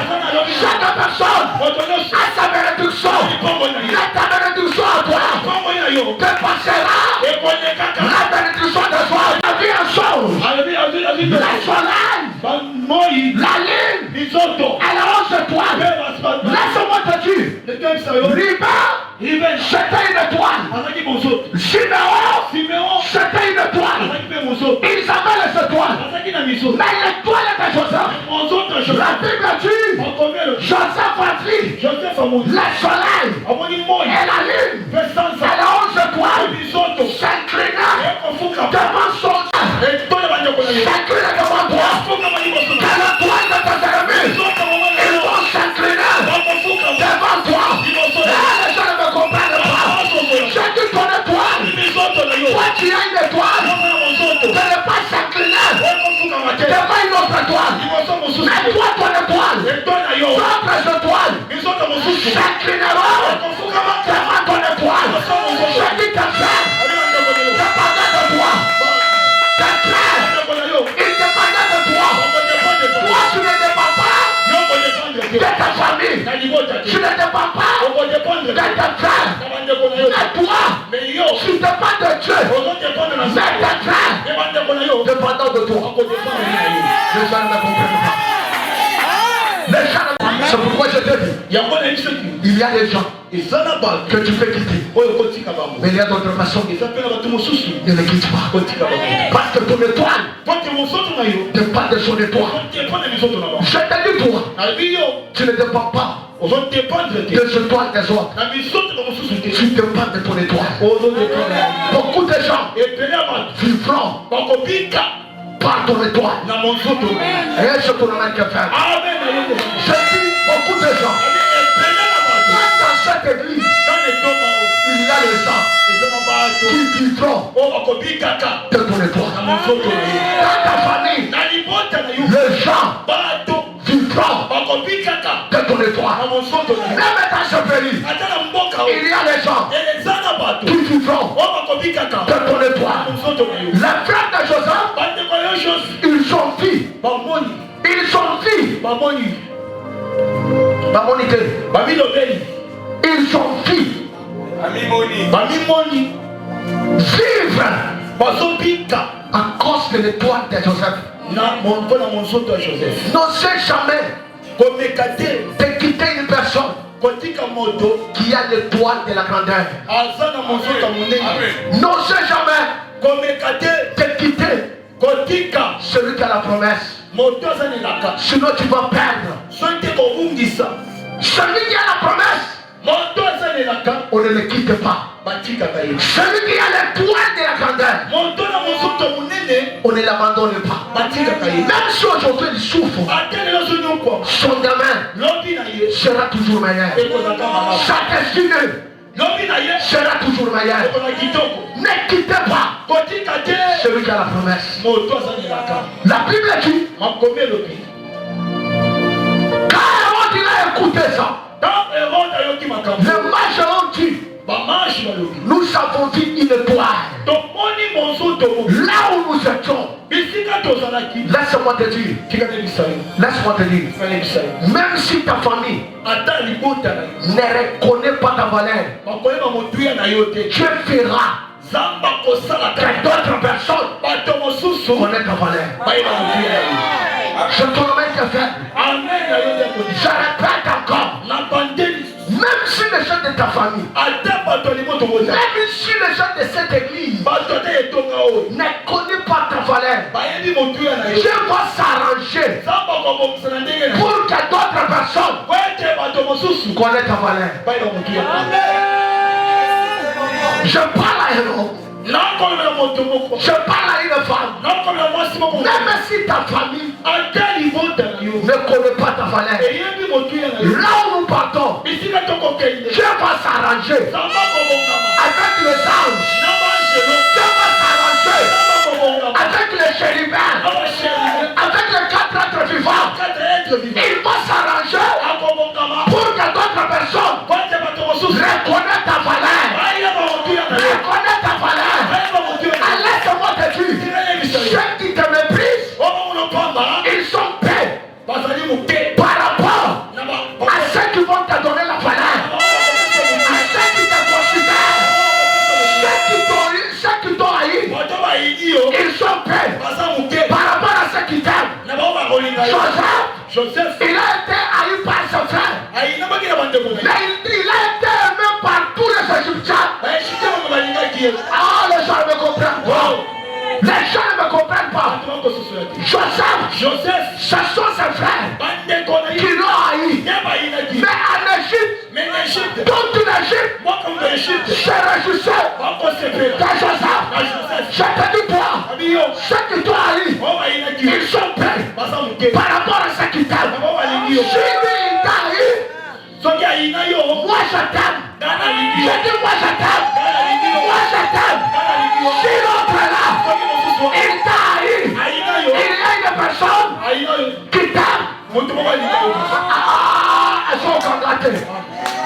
Chaque personne a sa bénédiction. La ta bénédiction à toi dépassera la bénédiction de toi. La vie en chose. La soleil. La lune. Elle a 11 étoiles. Laisse-moi te dire. Liban, c'était une étoile. Siméon, c'était une étoile. Ils avaient les étoiles. Mais l'étoile était Joseph. La Bible dit, Joseph a dit, le soleil et la lune, elle a 11 étoiles, s'inclina devant son s'inclina devant toi. Que l'étoile de tes ennemis, ils vont s'incliner devant toi. Les gens ne me comprennent pas. Je dis ton étoile. Toi qui as une étoile, de ne pas s'incliner devant une autre étoile. Mais toi, ton étoile, d'autres étoiles s'inclineront devant ton étoile. Je dis tes frères, dépendant de toi. Tes frères, ils dépendent de toi. Toi, tu ne dépends pas de ta famille. Tu ne dépends pas de tes frères. Mais toi, tu dépends de Dieu. Mais tes frères dépendant de toi. Les gens ne me comprennent pas. C'est pourquoi je te dis, il y a des gens que tu peux quitter. Mais il y a d'autres façons. Ne les quitte pas. Parce que ton étoile dépend de son étoile. Je te dis toi, tu ne dépends pas de ce toile des autres. Tu dépends de ton étoile. Beaucoup de gens vivront par ton étoile. Et je te remets que faire. Je dis beaucoup de gens. Dans cette église, il y a les gens qui vivront de ton étoile. Dans ta famille, les gens vivront de ton étoile. Même dans ce pays, il y a les gens qui vivront de ton étoile. Les frères de Joseph, ils sont filles. Ils sont filles. Ils sont filles. Vivre à cause de l'étoile de Joseph. N'osez jamais de quitter une personne qui a l'étoile de la grandeur. N'osez jamais de quitter celui qui a la promesse. Sinon tu vas perdre. Celui qui a la promesse, on ne le quitte pas. Celui qui a l'étoile de la grandeur, on ne l'abandonne pas. Même si aujourd'hui il souffre, son gamin sera toujours meilleur. Sa destinée sera toujours meilleur. Ne quittez pas celui qui a la promesse. La Bible dit, quand Hérode il a écouté ça, les mages ont dit, nous avons vu une étoile là où nous étions. Laisse-moi te dire, même si ta famille ne reconnaît pas ta valeur, Dieu fera que d'autres personnes connaissent ta valeur. Je te remets te faire. Je répète encore. Même si les gens de ta famille, même si les gens de cette église ne connaissent pas ta valeur, Dieu va s'arranger pour que d'autres personnes connaissent ta valeur. Je parle à un homme. Je parle à une femme. Même si ta famille ne connaît pas ta valeur, là où nous partons, Dieu va s'arranger avec les anges. Dieu va s'arranger avec les chérubins, avec par rapport à ceux qui vont te donner la valeur, à ceux qui te considèrent, ceux qui t'ont haï, ils sont prêts par rapport à ceux qui t'aiment. Joseph, il a été haï par ses frères, mais il a été aimé par tous les Égyptiens. Ah, les gens ne me comprennent pas. Les gens ne me comprennent pas. Joseph, ce sont ses frères qui l'ont haï. Mais en Égypte, toute l'Égypte se réjouissait de Joseph. Je te dis toi, ceux qui t'ont haï, ils sont prêts par rapport à ceux qui t'aiment. Si lui il t'a haï, moi je t'aime. Je dis moi je t'aime. Moi je t'aime. Si l'autre est là, il t'a haï, il y a une personne qui t'aime. Elles sont congratées.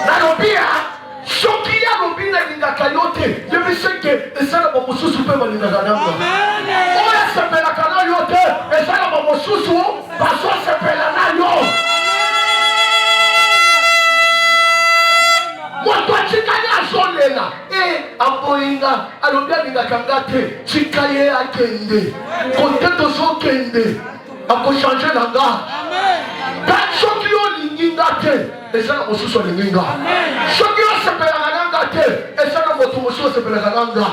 Nalobia, soki ya lobi na lingaka yo te, yebise ke ezala ba mosusu mpe balingaka nango. Oyo asepelaka na yo te, ezala ba mosusu bazosepela na yo. Moto atikali azolela aboyinga alobi alingaka nga te, tika ye akende kote tozokende akochange na nga. Soki olingi nga te, ezala mosusu alingi nga. Soki osepelaka na nga te, ezala moto mosusu osepelaka na nga.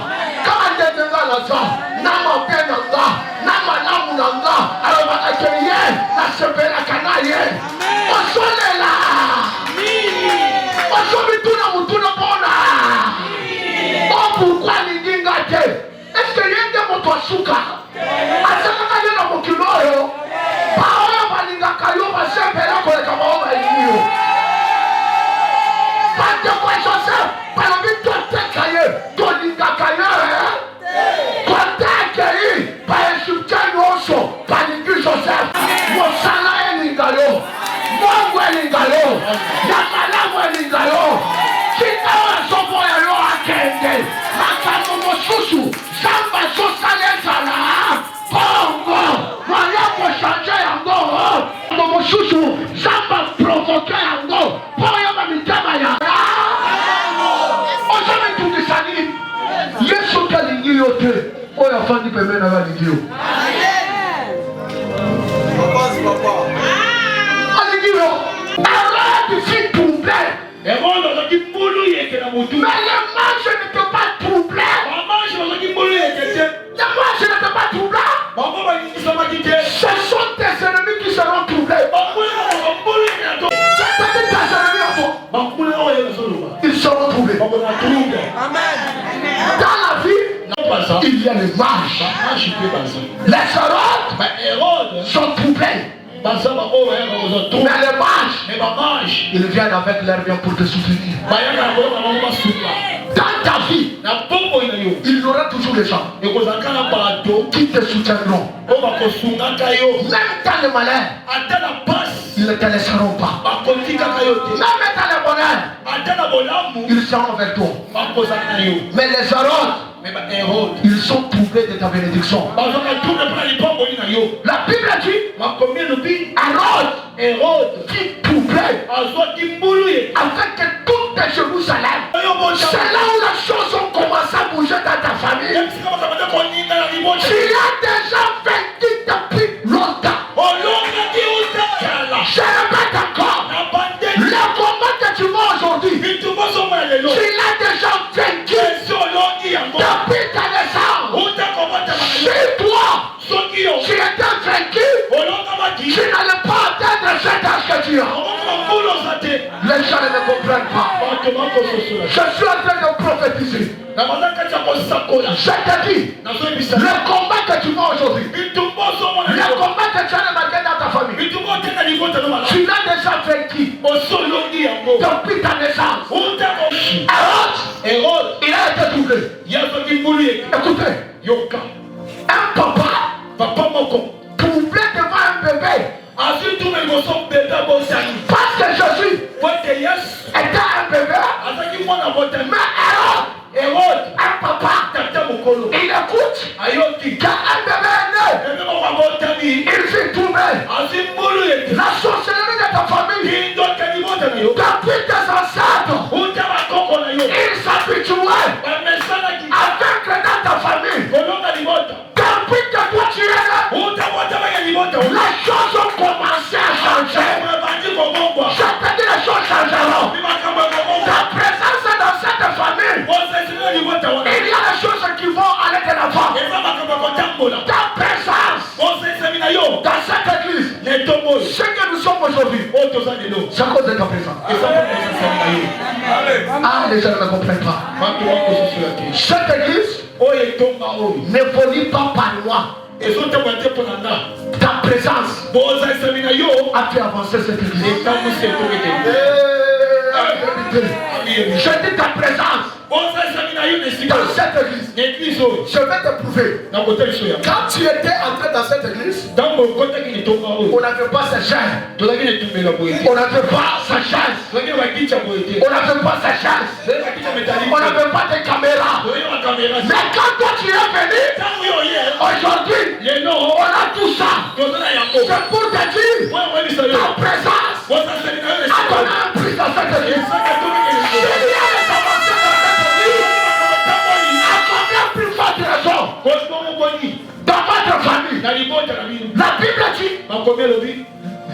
Kaka ndenge nga naza na mabe na nga na malamu na nga, alobaka ke ye nasepelaka na ye. Ozolela ozobituna mutuna mpona pourquoi alingi nga te. Eske ye nde moto asuka azalaka ye na mokili oyo baoyo balingaka yo basepela koleka bao balingi yo. Bandeko ya Joseph balobi toteka ye tolingaka ye koteke ye baegyptien nyonso balingi Joseph. Mosala elinga yo, mongo elinga yo, ya malamu elinga yo. Tika oyo azoboya yo akende makambo mosusu zamba azosala ezala bongo waya kochange yango makambo mosusu zamba provoke yango mpo oyeba mitema ya ozomitungisa nini. Yesu te alingi yo te, oyo afandi pembeni na yo alingi yo. Alingi yo. Arrête ici troublé. Mais les manches ne peuvent pas troubler. Les manches ne peuvent pas troubler. Ce sont tes ennemis qui seront troublés. Ils seront troublés. Amen. Dans la vie, il y a les marches. Les Hérodes sont troublés. Mais les marches, ils viennent avec leur bien pour te soutenir. Dans ta vie, il y aura toujours des gens qui te soutiendront. Même dans le malheur, ils ne te laisseront pas. Même dans le bonheur, ils seront avec toi. Mais les Hérodes, ils sont troublés de ta bénédiction. La Bible dit Hérode qui troublait avec toute Jérusalem. C'est là où les choses ont commencé à bouger dans ta famille. Tu as déjà vaincu depuis longtemps. Je répète encore, le combat que tu vois aujourd'hui, tu l'as déjà vaincu depuis ta naissance. Si toi, tu étais vaincu, tu n'allais pas atteindre cet âge que tu as. Les gens ne me comprennent pas. Je suis en train de prophétiser. Je te dis, le combat que tu vois aujourd'hui, le combat que tu as remarqué dans ta famille, tu l'as déjà vaincu depuis ta naissance. Hérode, il a été troublé. Écoutez, un papa troublé devant un bébé. Parce que Jésus était un bébé. Mais Hérode, un papa, il écoute. Quand un bébé est né, il s'est trouvé. La société Ce que nous sommes aujourd'hui, c'est à cause de ta présence. Ah, les gens ne me comprennent pas. Cette église ne vomit pas par moi. Ta présence a fait avancer cette église. Je dis ta présence dans cette église. Je vais te prouver. Quand tu étais entré dans cette église, on n'avait pas sa chaise. On n'avait pas sa chaise. On n'avait pas sa chaise. On n'avait pas de caméra. Mais quand toi tu es venu, aujourd'hui, on a tout ça. C'est pour te dire, ta présence a donné un prix dans cette église. Dans votre famille, la Bible dit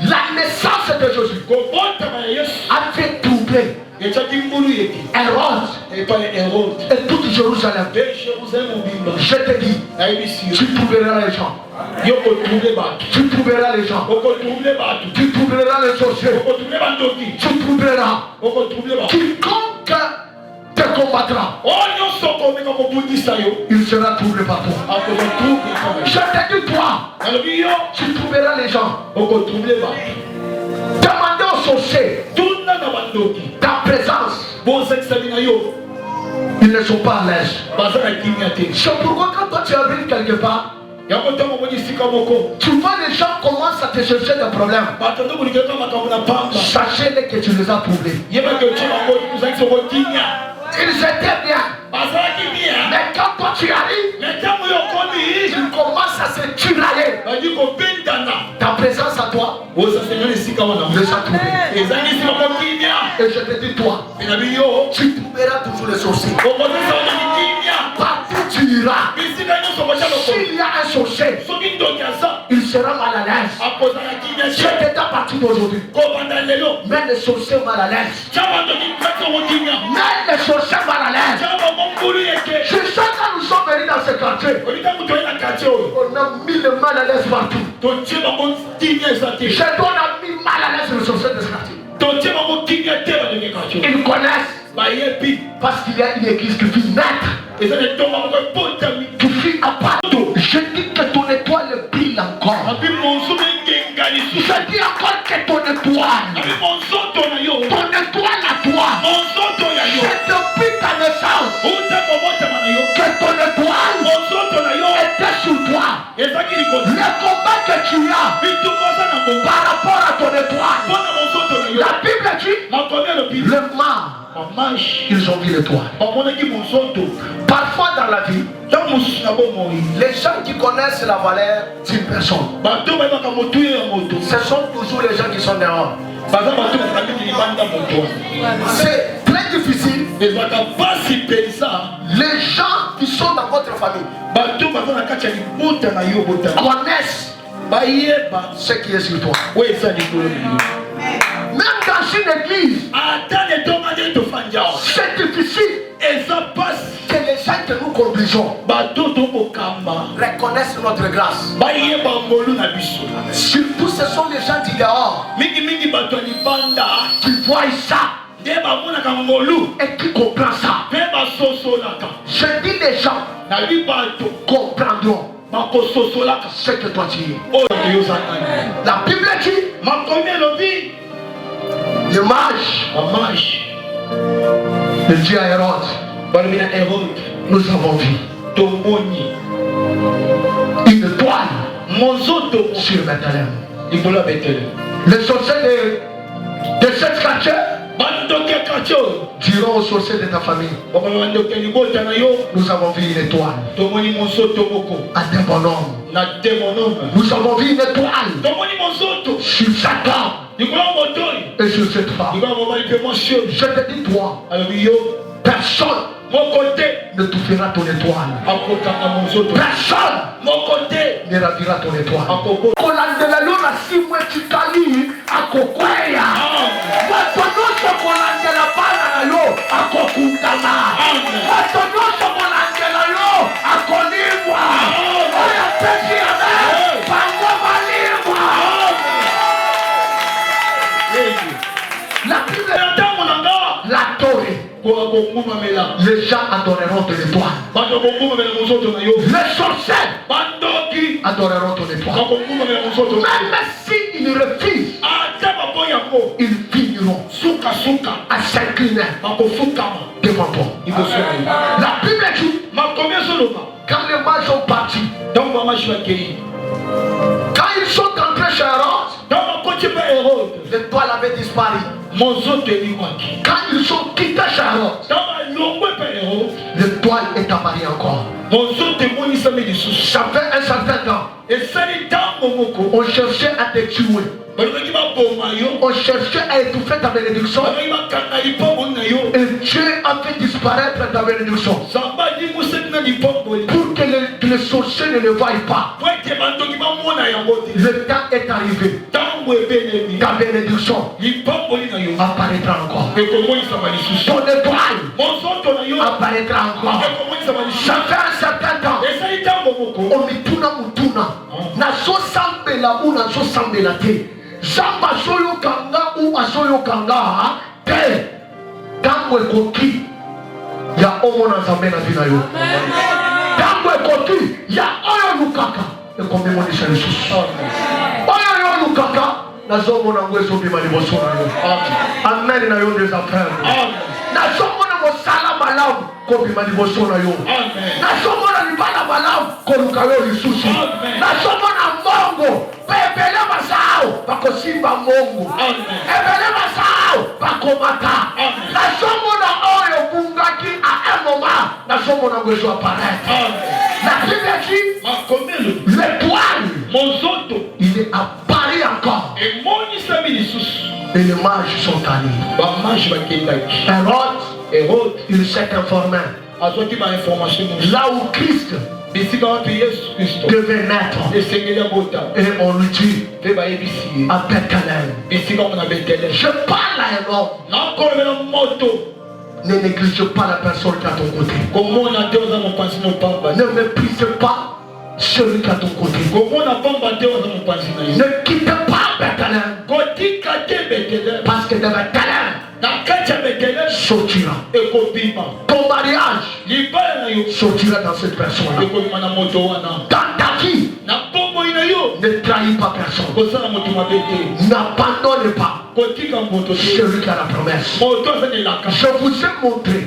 la naissance de Jésus a fait troubler Hérode et toute Jérusalem. Je te dis, tu trouveras les gens. Tu trouveras les gens. Tu trouveras les sorciers. Tu trouveras quiconque te combattra. Il sera troublé par toi. Je te dis toi, tu trouveras les gens. Demandez aux sorciers ta présence. Ils ne sont pas à l'aise. C'est pourquoi quand toi tu arrives quelque part, tu vois les gens commencent à te chercher des problèmes. Sachez que tu les as troublés. Ils étaient bien. Mais quand toi tu arrives, ils commencent à se tirailler. Ta présence à toi les a trouvés. Et je te dis toi, tu trouveras toujours les sorciers. Partout tu iras. S'il y a un sorcier, il sera mal à l'aise. Je t'ai à partir d'aujourd'hui. Mais les sorciers mal à l'aise. Mais les sorciers mal à l'aise. Je sais quand nous sommes venus dans ce quartier, on a mis le mal à l'aise partout. Je dois mis mal à l'aise le sorcier de ce quartier. Ils connaissent parce qu'il y a une église qui vit naître, qui vit à part. Je dis que ton étoile brille encore. Je dis encore que ton étoile à toi, c'est depuis ta naissance que ton étoile était sur toi. Le combat que tu as par rapport à ton étoile, la Bible dit, le mal, ils ont vu l'étoile. Parfois dans la vie, les gens qui connaissent la valeur d'une personne, ce sont toujours les gens qui sont dehors. C'est très difficile. Les gens qui sont dans votre famille connaissent ce qui est sur toi. Même dans une église, c'est difficile. Que les gens que nous conduisons reconnaissent notre grâce. Surtout ce sont les gens du dehors qui voient ça et qui comprennent ça. Je dis les gens comprendront ce que toi tu es. La Bible dit, le mage, le Dieu à Hérode, nous avons vu une étoile sur Bethléem. Les sorciers de cette quartier diront aux sorciers de ta famille, nous avons vu une étoile à des bonhommes. Nous avons vu une étoile sur Satan et sur cette femme. Je te dis toi, personne ne touchera ton étoile. Personne ne ravira ton étoile. Les gens adoreront ton étoile. Les sorciers adoreront ton étoile. Même s'ils refusent, ils finiront à s'incliner devant toi. La Bible dit, quand les mages sont partis, quand ils sont entrés chez Hérode, l'étoile avait disparu. Quand ils sont quittés chez Hérode, l'étoile est apparue encore. Ça fait un certain temps. On cherchait à te tuer. On cherchait à étouffer ta bénédiction. Et Dieu a fait disparaître ta bénédiction. Pour que les sorciers ne le voient pas. Le temps est arrivé. Ta bénédiction apparaîtra encore. Ton étoile apparaîtra encore. Ça fait un certain temps. Naso sambela ou naso sambela te. Zamba soyo kanga ou asoyo kanga te. Tango ekoki ya omo na zambe na bina yo. Tango ekoki ya oyo lukaka ekomemonisa lisusu. Oyo yo lukaka nazomo na ngwezo bima liboso na yo. Amen na yo des affaires. Nazomo na mosala malamu kobima liboso na yo. Nazomo na libala malamu koluka yo lisusu. Nazomo na mongo pepele masao bakosimba mongo. Ebele masao bakomata. Nazomo na oyo bungaki a un moment. Nazomo na ngwezo apparaître. La Bible dit l'étoile, il est apparu encore. Et les mages sont allés. Hérode, il s'est informé. Là où Christ devait naître. Et on lui dit à Bethléem. Je parle à Hérode. Ne néglige pas la personne qui est à ton côté. Ne méprise pas celui qui est à ton côté. Ne quitte pas Bethléem. Parce que de Bethléem sortira. Ton mariage sortira dans cette personne-là. Dans ta vie, ne trahis pas personne. N'abandonne pas celui qui a la promesse. Je vous ai montré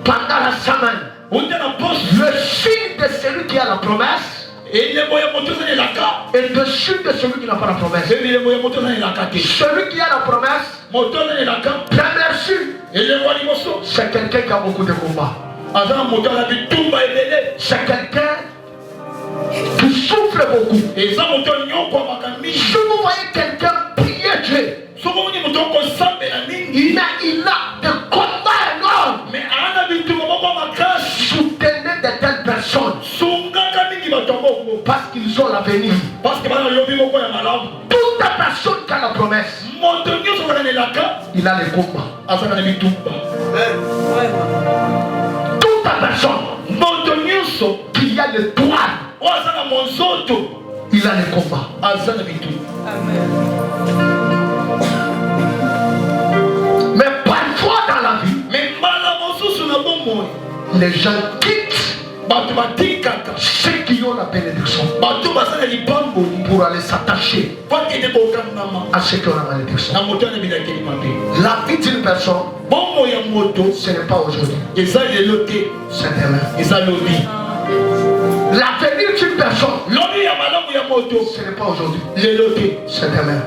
pendant la semaine le signe de celui qui a la promesse et le signe de celui qui n'a pas la promesse. Celui qui a la promesse, premier signe, c'est quelqu'un qui a beaucoup de combats. C'est quelqu'un qui souffre beaucoup. Si vous voyez quelqu'un prier Dieu, il a des combats énormes. Soutenez de telles personnes parce qu'ils ont l'avenir. Toute personne qui a la promesse, il a les combats. Toute personne qui a l'étoile, il a les combats. Mais parfois dans la vie, les gens quittent ceux qui ont la bénédiction pour aller s'attacher à ceux qui ont la malédiction. La vie d'une personne, ce n'est pas aujourd'hui, c'est demain. L'avenir d'une personne, ce n'est pas aujourd'hui, c'est demain.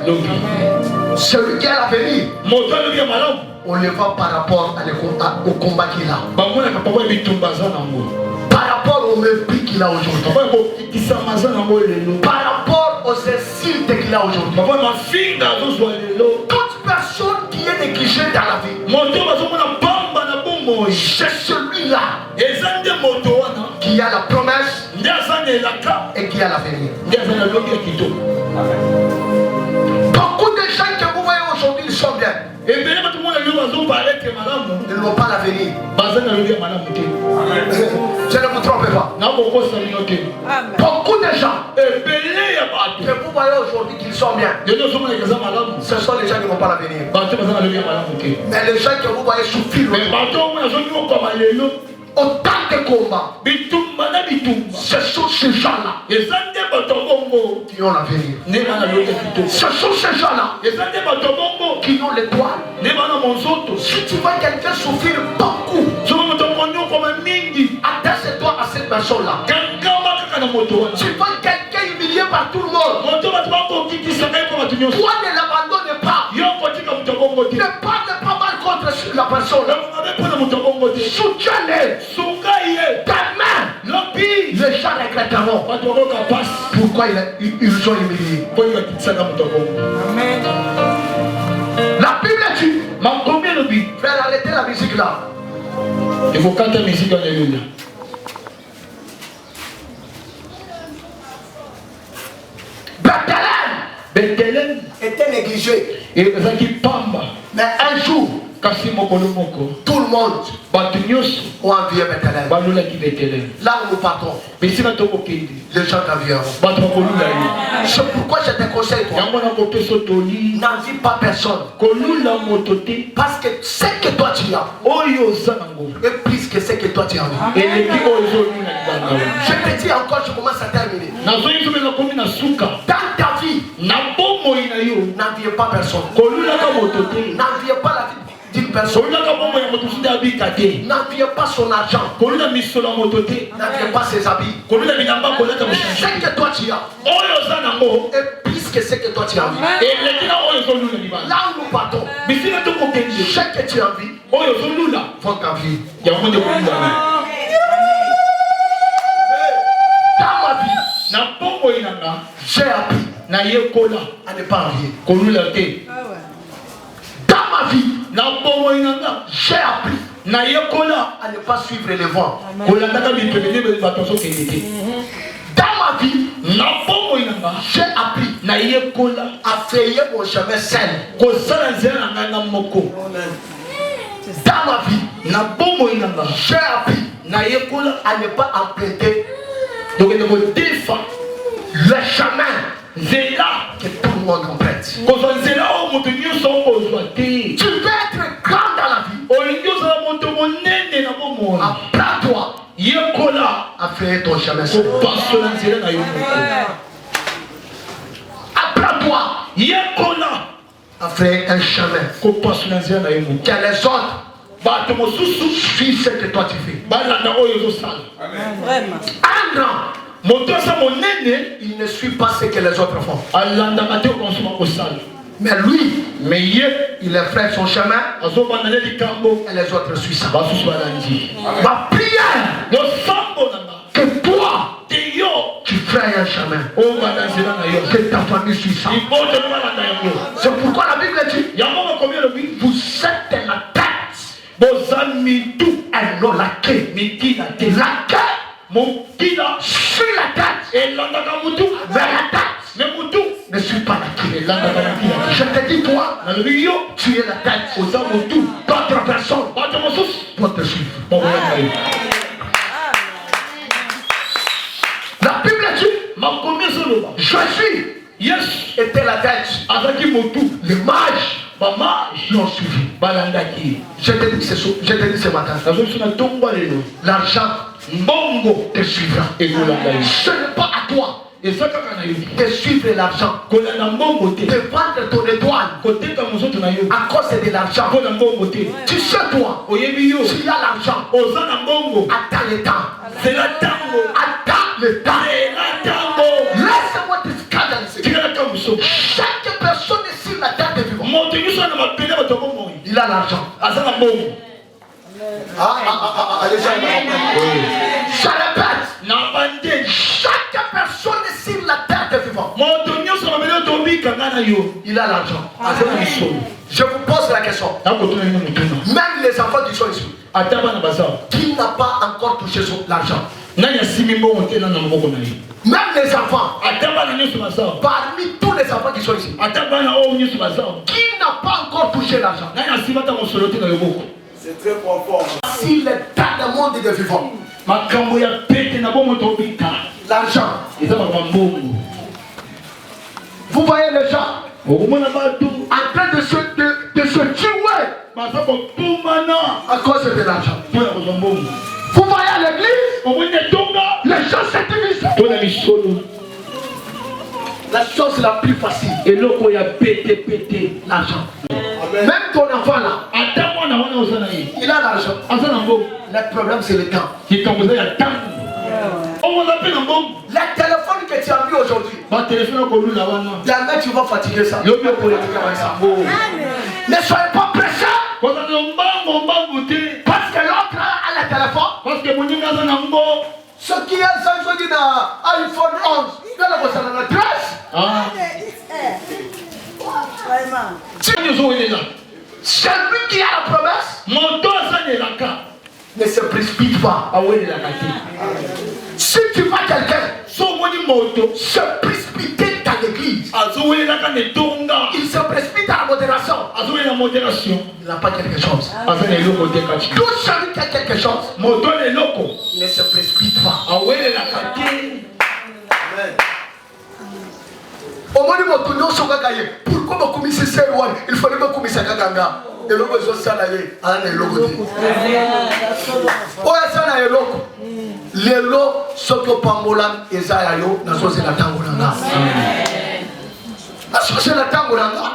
Celui qui a l'avenir, on le voit par rapport au combat qu'il a, par rapport au mépris qu'il a aujourd'hui, par rapport aux insultes qu'il a aujourd'hui. Toute personne qui est négligée dans la vie, c'est celui-là qui a la promesse et qui a l'avenir. Beaucoup de gens que vous voyez aujourd'hui, ils sont bien. Ils n'ont pas l'avenir. Je ne vous trompe pas. Beaucoup de gens, Que vous voyez aujourd'hui qu'ils sont bien. Ce sont les gens qui ne vont pas l'avenir. Mais les gens que vous voyez souffrir, autant de combats, ce sont ces gens-là qui ont l'avenir. Ce sont ces gens-là qui ont l'étoile. Si tu vois quelqu'un souffrir beaucoup, adresse-toi à cette personne-là. Tu vois quelqu'un humilié par tout le monde, toi ne l'abandonne pas. Ne parle pas mal contre la personne. Soutiens-les. Demain, les gens regretteront pourquoi ils ont humilié. Amen. La Bible dit, frère, arrêtez la musique là. Il faut canter la musique, alléluia. Bethléem était négligé. Mais un jour, tout le monde a envié Bethléem. Là où nous partons, les gens t'envieront. C'est pourquoi je te conseille, toi, n'envie pas personne. Parce que ce que toi tu as est plus que ce que toi tu as envie. Je te dis encore, je commence à terminer. Dans ta vie, n'enviez pas personne. N'enviez pas la vie d'une personne. N'enviez pas son argent. N'enviez pas ses habits. Ce que toi tu as est plus que ce que toi tu as envie. Là où nous partons, ce que tu as envie faut ta vie. Dans ma vie, j'ai appris à ne pas envier. Dans ma vie, j'ai appris à ne pas suivre les vents. Dans ma vie, j'ai appris à frayer mon chemin seul. Dans ma vie, j'ai appris à ne pas emprunter le chemin que tout le monde emprunte. Tu veux être grand dans la vie. Apprends-toi à faire ton chemin seul. Apprends-toi à faire un chemin que les autres suivent ce que toi tu fais. Un grand, il ne suit pas ce que les autres font. Mais lui, il est fait son chemin et les autres suivent ça. Ma prière, que toi, tu ferais un chemin, que ta famille suit ça. C'est pourquoi la Bible dit, vous êtes la tête et non la queue. La queue suit la tête, mais la tête ne suit pas la queue. Je te dis, toi, tu es la tête. D'autres personnes doivent te suivre. La Bible dit, Jésus était la tête. Les mages l'ont suivi. Je te dis ce matin, l'argent te suivra. Ce n'est pas à toi de suivre l'argent, de vendre ton étoile à cause de l'argent. Tu sais, toi, tu as l'argent. Attends le temps. Attends le temps. Laisse-moi te scandaliser. Chaque personne est sur la terre de vivant. Il a l'argent. Je répète, chaque personne est sur la terre de vivant. Il a l'argent. Je vous pose la question. Même les enfants qui sont ici, qui n'a pas encore touché l'argent. Même les enfants, parmi tous les enfants qui sont ici, qui n'a pas encore touché l'argent. C'est très profond. S'il est dans le monde des vivants, l'argent Vous voyez les gens en train de se tuer à cause de l'argent. Vous voyez à l'église, les gens se divisent. La chose la plus facile, l'argent. Même ton enfant là, il a l'argent. Le problème c'est le temps. Le téléphone que tu as mis aujourd'hui, jamais tu vas fatiguer ça. Ne soyez pas pressés. Parce que l'autre a le téléphone. Ce qui est aujourd'hui dans iPhone 11, il y a la 13. Celui qui a la promesse ne se précipite pas. Si tu vois quelqu'un se précipiter dans l'église, il se précipite à la modération. Il n'a pas quelque chose. Tout celui qui a quelque chose ne se précipite pas. Amen. Au moins, pourquoi me commisser ce roi? Il fallait me commisser Kaganga. Et l'homme besoin de salayer. Ah, les logos. Oh, ça n'a pas les lots sont au Pambolan et Zayayo, la sauce et la Tangolanga. La sauce et la Tangolanga.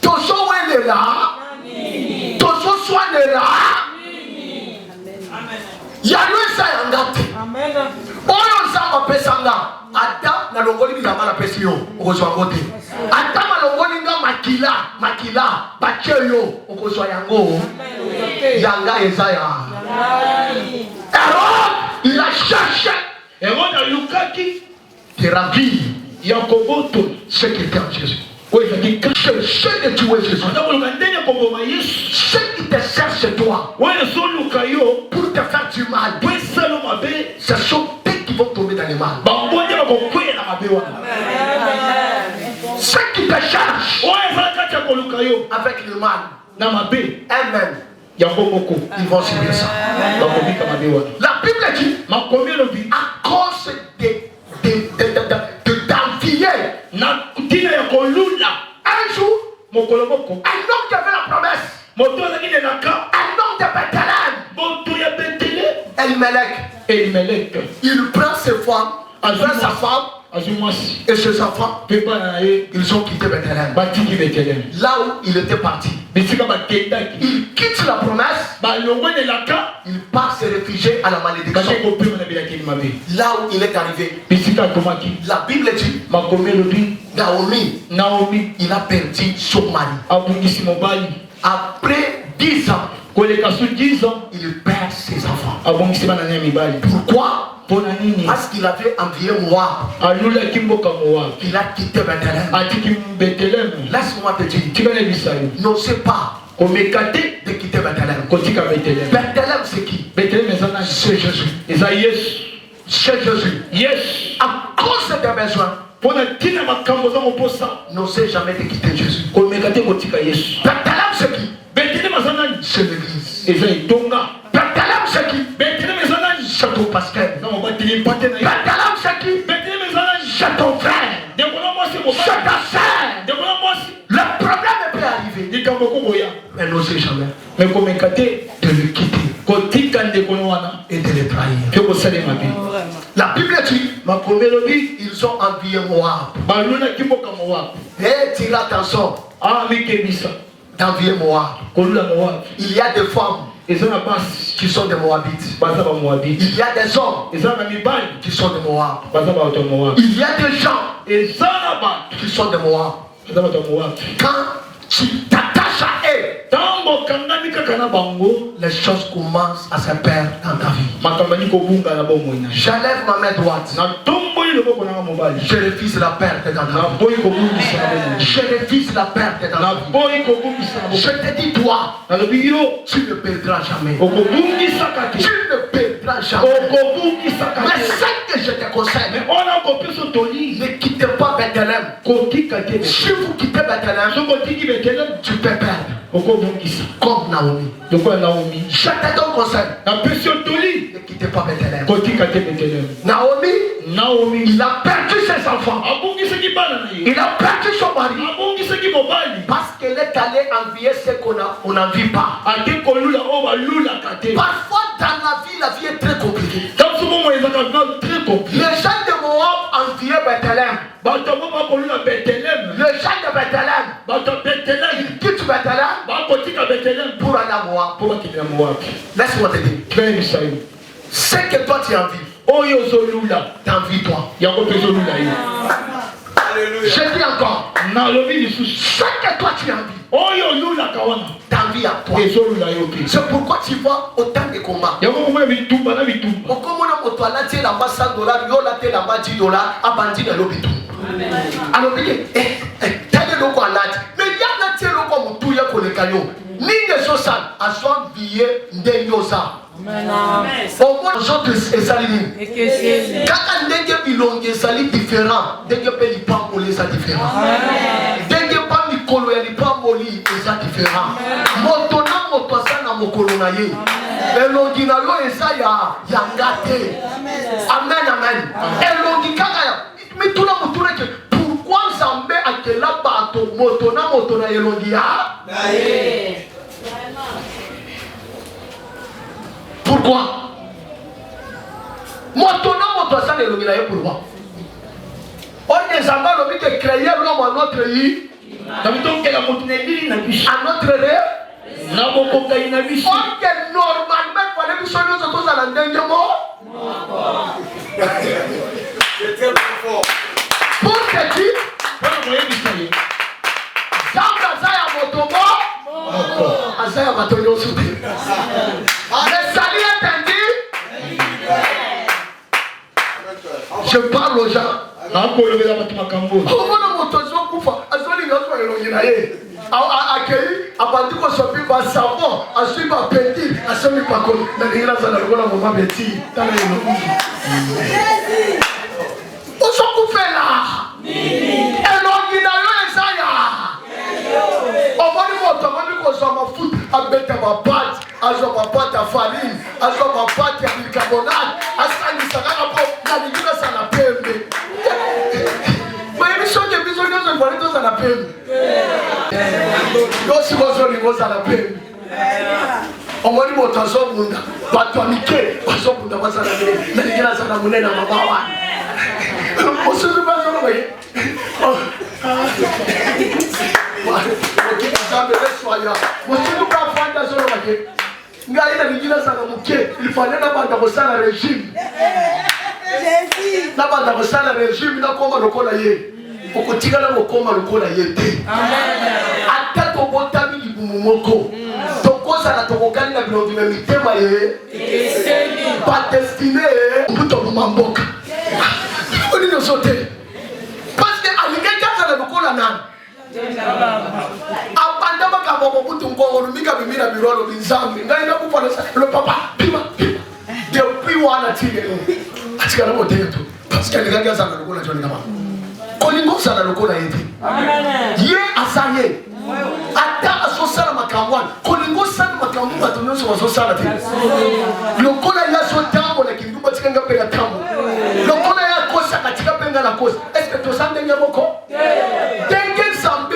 Ton son est là. Ton son soit là. Yalo Zayangate. Oyo Zamba Pesanga. Adam na longoli bilamba na pesi yo okozwa ngote. Adam na longoli nga makila bacheyo okozwa yango. Yanga Ezaya. Hérode, il a cherché. Hérode a yukaki thérapie. Yakoboto ce qui était en Jésus. Chercher de tuer Jésus. Ce qui te cherche toi pour te faire du mal, ce sont eux qui vont tomber dans le mal. Ce qui te cherche avec le mal, eux-mêmes, ils vont subir ça. La Bible dit à cause d'envier un jour, un homme qui avait la promesse, un homme de Bethléem, Elimelech, il prend ses femmes, il prend sa femme et ses enfants, ils ont quitté Bethléem. Là où il était parti, il quitte la promesse, il part se réfugier à la malédiction. Là où il est arrivé, la Bible dit Naomi, il a perdu son mari. Après 10 ans, il perd ses enfants. Pourquoi? Parce qu'il avait envié Moab. Il a quitté Bethléem. Laisse-moi te dire, n'osez pas de quitter Bethléem. Bethléem c'est qui? C'est Jésus. C'est Jésus. À cause de tes besoins, n'osez jamais de quitter Jésus. Bethléem c'est qui? C'est l'église. Bethléem c'est qui? C'est ton pasteur. Bethléem c'est qui? C'est ton frère. C'est ta soeur. Le problème peut arriver, mais n'osez jamais de le quitter et de le trahir. La Bible dit ils ont envié Moab. Et tire attention d'envier Moab. Il y a des femmes qui sont des Moabites. Il y a des hommes qui sont des Moab. Il y a des gens qui sont des Moab. Quand tu t'attaches à eux, les choses commencent à se perdre dans ta vie. J'enlève ma main droite. Je refuse la perte dans ta vie. Je refuse la perte dans ta vie. Je te dis toi, tu ne perdras jamais. Tu ne perdras jamais. Mais ce que je te conseille, ne quittez pas Bethléem. Si vous quittez Bethléem, tu peux perdre. Comme Naomi. Je te donne conseil. Ne quittez pas Bethléem. Naomi, il a perdu ses enfants. Il a perdu son mari. Parce qu'elle est allée envier ce qu'on n'envie pas. Parfois dans la vie est très compliquée. Les gens de Moab enviaient Bethléem. Les gens de Bethléem, ils quittent Bethléem pour aller à Moab. Laisse-moi te dire. Ce que toi tu envies, t'envies toi. Je dis encore, ce que toi tu envies, t'envies à toi. C'est pourquoi tu vois autant de combats. Comme on a moto à la télé là-bas $100, yo la télé là-bas $10, à bandit dans l'hôpital. Alors, tel est le quoi là. Mais il y a la télé comme tout y a qu'on est caillou. Ni les choses à son billet d'Enyosa. Au moins, les autres salines. Quand on bilongue les salines différents, dès que les pans pour les différents. Dès que pas les coloyes, les pans pour les différents. Motona motosana mokolonaye. Et l'onginayo et ça ya gâté. Amen. Et l'ongikaka. Mais tout le monde, pourquoi Zambé a quel bateau motona elongia? Pourquoi? Motona elongia pourquoi? On est Zambé l'homme qui créé l'homme à notre île. À notre rêve. Ok, normalement, il fallait que nous soyons tous à la dernière mort. Pour te dire, Zambé Azaya Motomo, Azaya Matonyo Soudi. Mais Sali est interdit. Je parle aux gens. Comment on motozo kufa? Azoli ngazo elonginaye. Accueilli, a bandi ko sopi ba savon, a suivi ba petit, a somi pa ko. Na ngira za na lokola mama beti. Tana eno. Où sont vous fait là? Et l'originaire est ça. On va dire qu'on s'en fout. Avec ma pâte, avec ma pâte à farine, avec ma pâte à bicarbonate, à ça, il s'en a pas. La ligne, ça n'a pas aimé. Mais il y a des bisous, ils vont aller dans la peine. Nous aussi, nous sommes dans la peine. On va dire que nous sommes pas toi, Mickey, nous sommes dans la peine. Mais il y a ça dans mon nez, dans ma bawa. On se dit pas ça, vous voyez. Il fallait d'abord ça le régime. D'abord ça le régime, n'a pas le collayer. Pour que tu aies le coma le collayer. À tête au bon tamis du Boumoko. Ton cause à la Togokani, la biodynamité, pas destiné, pour ton mamboc. On est sauté. Parce que à l'égard ça le colla nan. Abandama kabobo butungo rumika bimira birolo binzambi ngaina kupana le papa pima depuis wana tire atikana moteto parce que les gars ça le kola joni kama kolingo ça le kola yeti ye asaye ata asosala makambwana kolingo sana makambu batonyoso wasosala te le kola ya sotambo na kindumba tikanga pe ya tambo le kola ya kosa katika penga la kosa est-ce que to sande nyamoko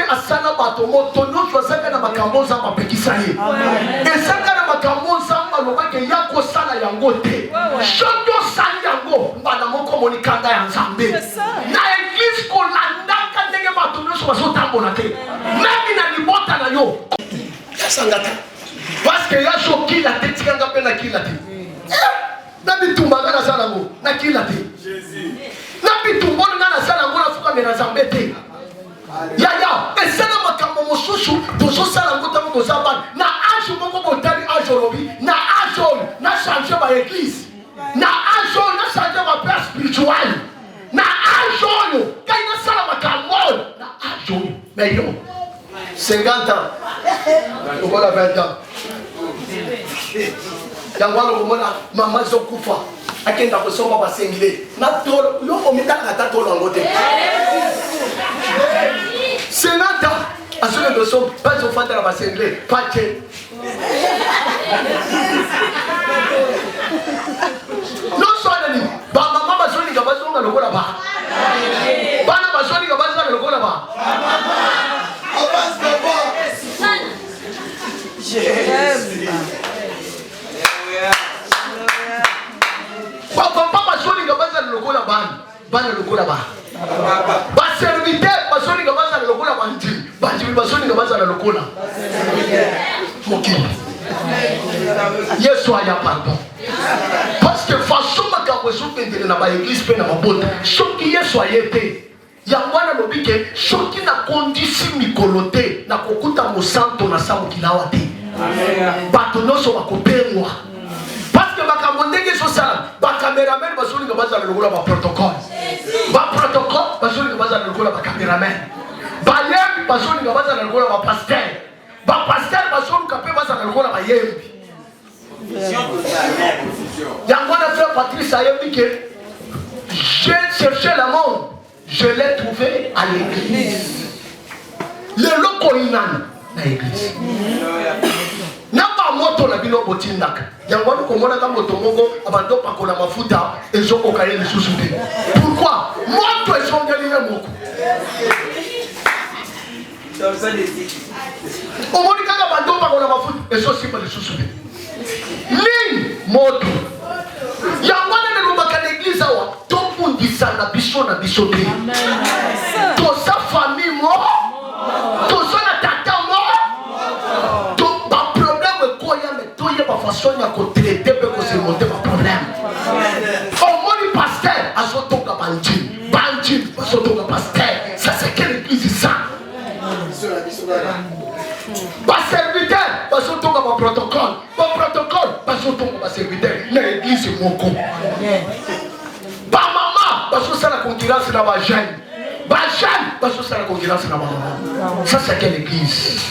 asana bato moto nyonso azaka na makambo nzambe apekisa ye ezaka na makambo nzambe alobaki ya kosala yango te soki osali yango mbanda moko monikanga ya nzambe na eglise kolandaka ndenge bato nyonso bazotambola te memi na libota na yo yasanga te parce que ya sokila te tikanga mpe na kila te na bitumbanga nasala yango na kila te na bitumboli nga nasala yango nafukambe na nzambe te Yaya, et c'est là makambo mosusu, tozo sala ngota mo tozaban. Na age moko botali age robi, na age na changer ba église. Na age na changer ba père spirituel. Na age quand il sala makambo, na age mais yo 50 ans. On a 20 ans. Yangwalo komona mama zokufa. Akenda kosoma ba sengile. Na tolo yo omita kata tolo ngote. Sénata, à ce que nous sommes pas enfants de la Bassenglais, pas de. Non, soit de nous. Maman, ma soeur, il y a pas de le go là-bas. Bana, ma soeur, il y a pas de le go là-bas. Papa, ma soeur, il y a pas de le go là-bas. Bana, le go là-bas. Ba serviteur, ma soeur, il y a pas de le go là-bas. Ba soeur, il y a pas de le go là-bas. Ok. Yes, soyez pardon. Parce que façon ma capoeira pendant na l'église pe na mabota. Soki yes soyez te. Ya mwana lobike soki na kondisi mikolote na kokuta mosanto na samu kilawa te. Bato noso bakopengwa. Parce que bakamondenge so sala, ba cameraman basoni ngabaza lokola ba protocole. Ba protocole basoni ngabaza lokola ba cameraman. Ba yembi basoni ngabaza lokola ba pasteur. Ba pasteur basoni kape baza lokola ba yembi. Yangwana frère Patrice a dit que j'ai cherché le monde, je l'ai trouvé à l'église. Le loko inan na l'église. Namba moto na bino botindak. Yangwana komona ka moto mongo abando pakola mafuta ezoko kaye lisusu te. Pourquoi? Moto esongeli na moko. Omoni kaka abando pakola mafuta ezosimba lisusu te. Ligne moto. Yangwana ne lobaka l'église awa topundisa na biso na biso te. To sa famille mo, to sa na tata mo. To ba problème ko ya me to ya ba façon ya ko traiter pe ko se monter ba problème. Au moni pasteur azotoka banji. Banji azotoka pasteur. Ça c'est quelle église ça? Ba serviteur bazotonga ba protocole. Ba protocole bazotonga ba serviteur na église moko. Ba mama bazosala concurrence na ba jeune. Ba jeune bazosala concurrence na ba mama. Ça c'est quelle église?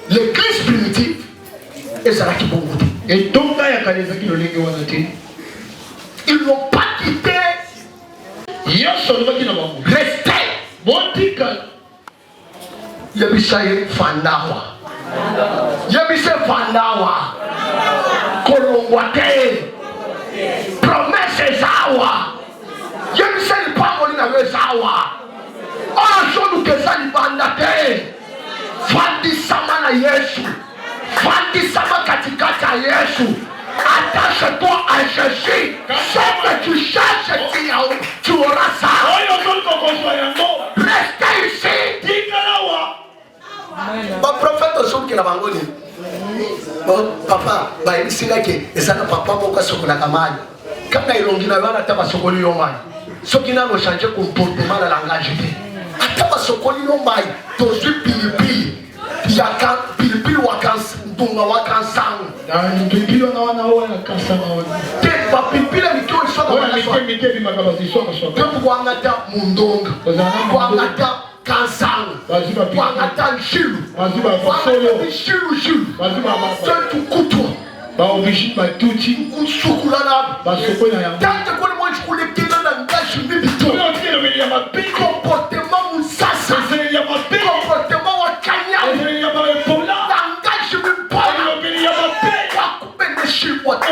L'église primitive ezalaki bongo. Et tonga ya kanezaki lolenge wana te. Ils n'ont pas quitté. Restez. Botika. Yebisaye fandawa. Yebise fandawa. Kolongwate. Promesse zawa. Yebise ni pangoli na wezawa. Ora shodu kesani bandate. Fandisama na Yesu. Fandisama katikati ya Yesu. Attache-toi à Jésus. Ce que tu cherches, tu auras ça. Restez ici. Ba prophète osoki na bangoni. Papa, ba isinga ke ezana papa moko sokola kamani. Kama ilongi na bana taba sokoli yo mai. Soki na no changer comportement na langage te. Ataba sokoli yo mai, to zui pilipili. Ya kan pilipili wakansa, ndunga wakansa. Na pilipili wana wakansa wana. Te ba pilipili ni kyo soka wana. Mike bi makabasi soka. Tempo wangata mundonga. Wangata kansang. Wangata nshilu. Wangata nshilu. Tentu kutwa. Ba obishi ba tuti. Usukulana. Ba sokola ya. Tante kwa mwa chukule kila na ngashi mimi to. Comportement musasa. Comportement wa kanya. Langashi mipona. Wakupende shibwa ta.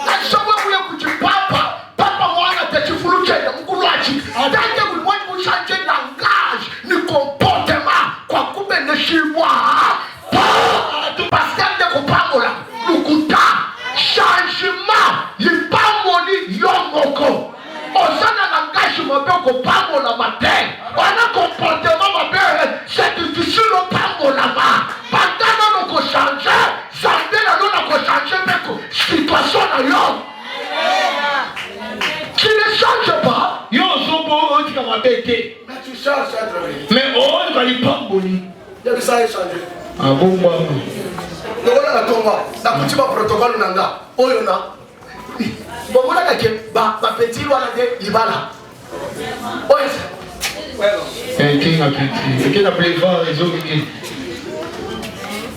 Nashawa kuya kujipapa. Papa mwana tachifuluke na mkuluachi. Tante kwa mwa chanje langage. Ni comportement. Kwa kupende shibwa. Pascal de Kopamola. Lukuta. Changement. Lipamoni yomoko. Osana langage maboko pamola matin. Wana comportement mabere. C'est difficile au pamola ma. Pendant nous ko changer. Zambela nous ko changer meko. Situation na yo. Tu ne changes pas. Yo zobo oti kama bete. Mais tu changes à travers. Mais on va y pamboni. Il y a ça changer. Ah bon moi. Ndokola na tonga. Na kuchiba protocole nanga. Oyo na. Bomona kake ba petit wala de libala. Oyo. Kinga petit. Kinga pleva ezoki.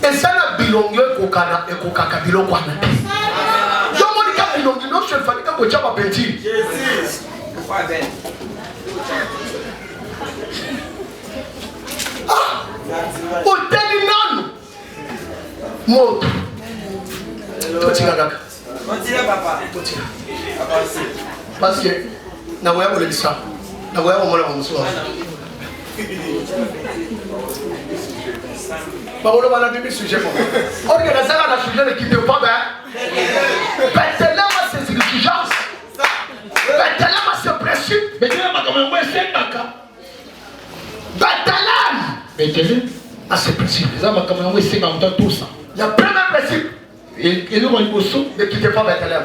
Esana bilongo kokana ekokaka biloko ana. Yo monika bilongo no se fanika ko chapa petit. Jesus. moto. Totika kaka. Continue papa. Totika. Parce que na voya ko le bisa. Na voya ko mona mo so. Parole va la Bible sujet pour moi. Organisez la sujet ne quitte pas ben. Bethléem a ses exigences. Bethléem a ses principes. Bethléem a ses principes. Le premier principe. Ne quittez pas Bethléem.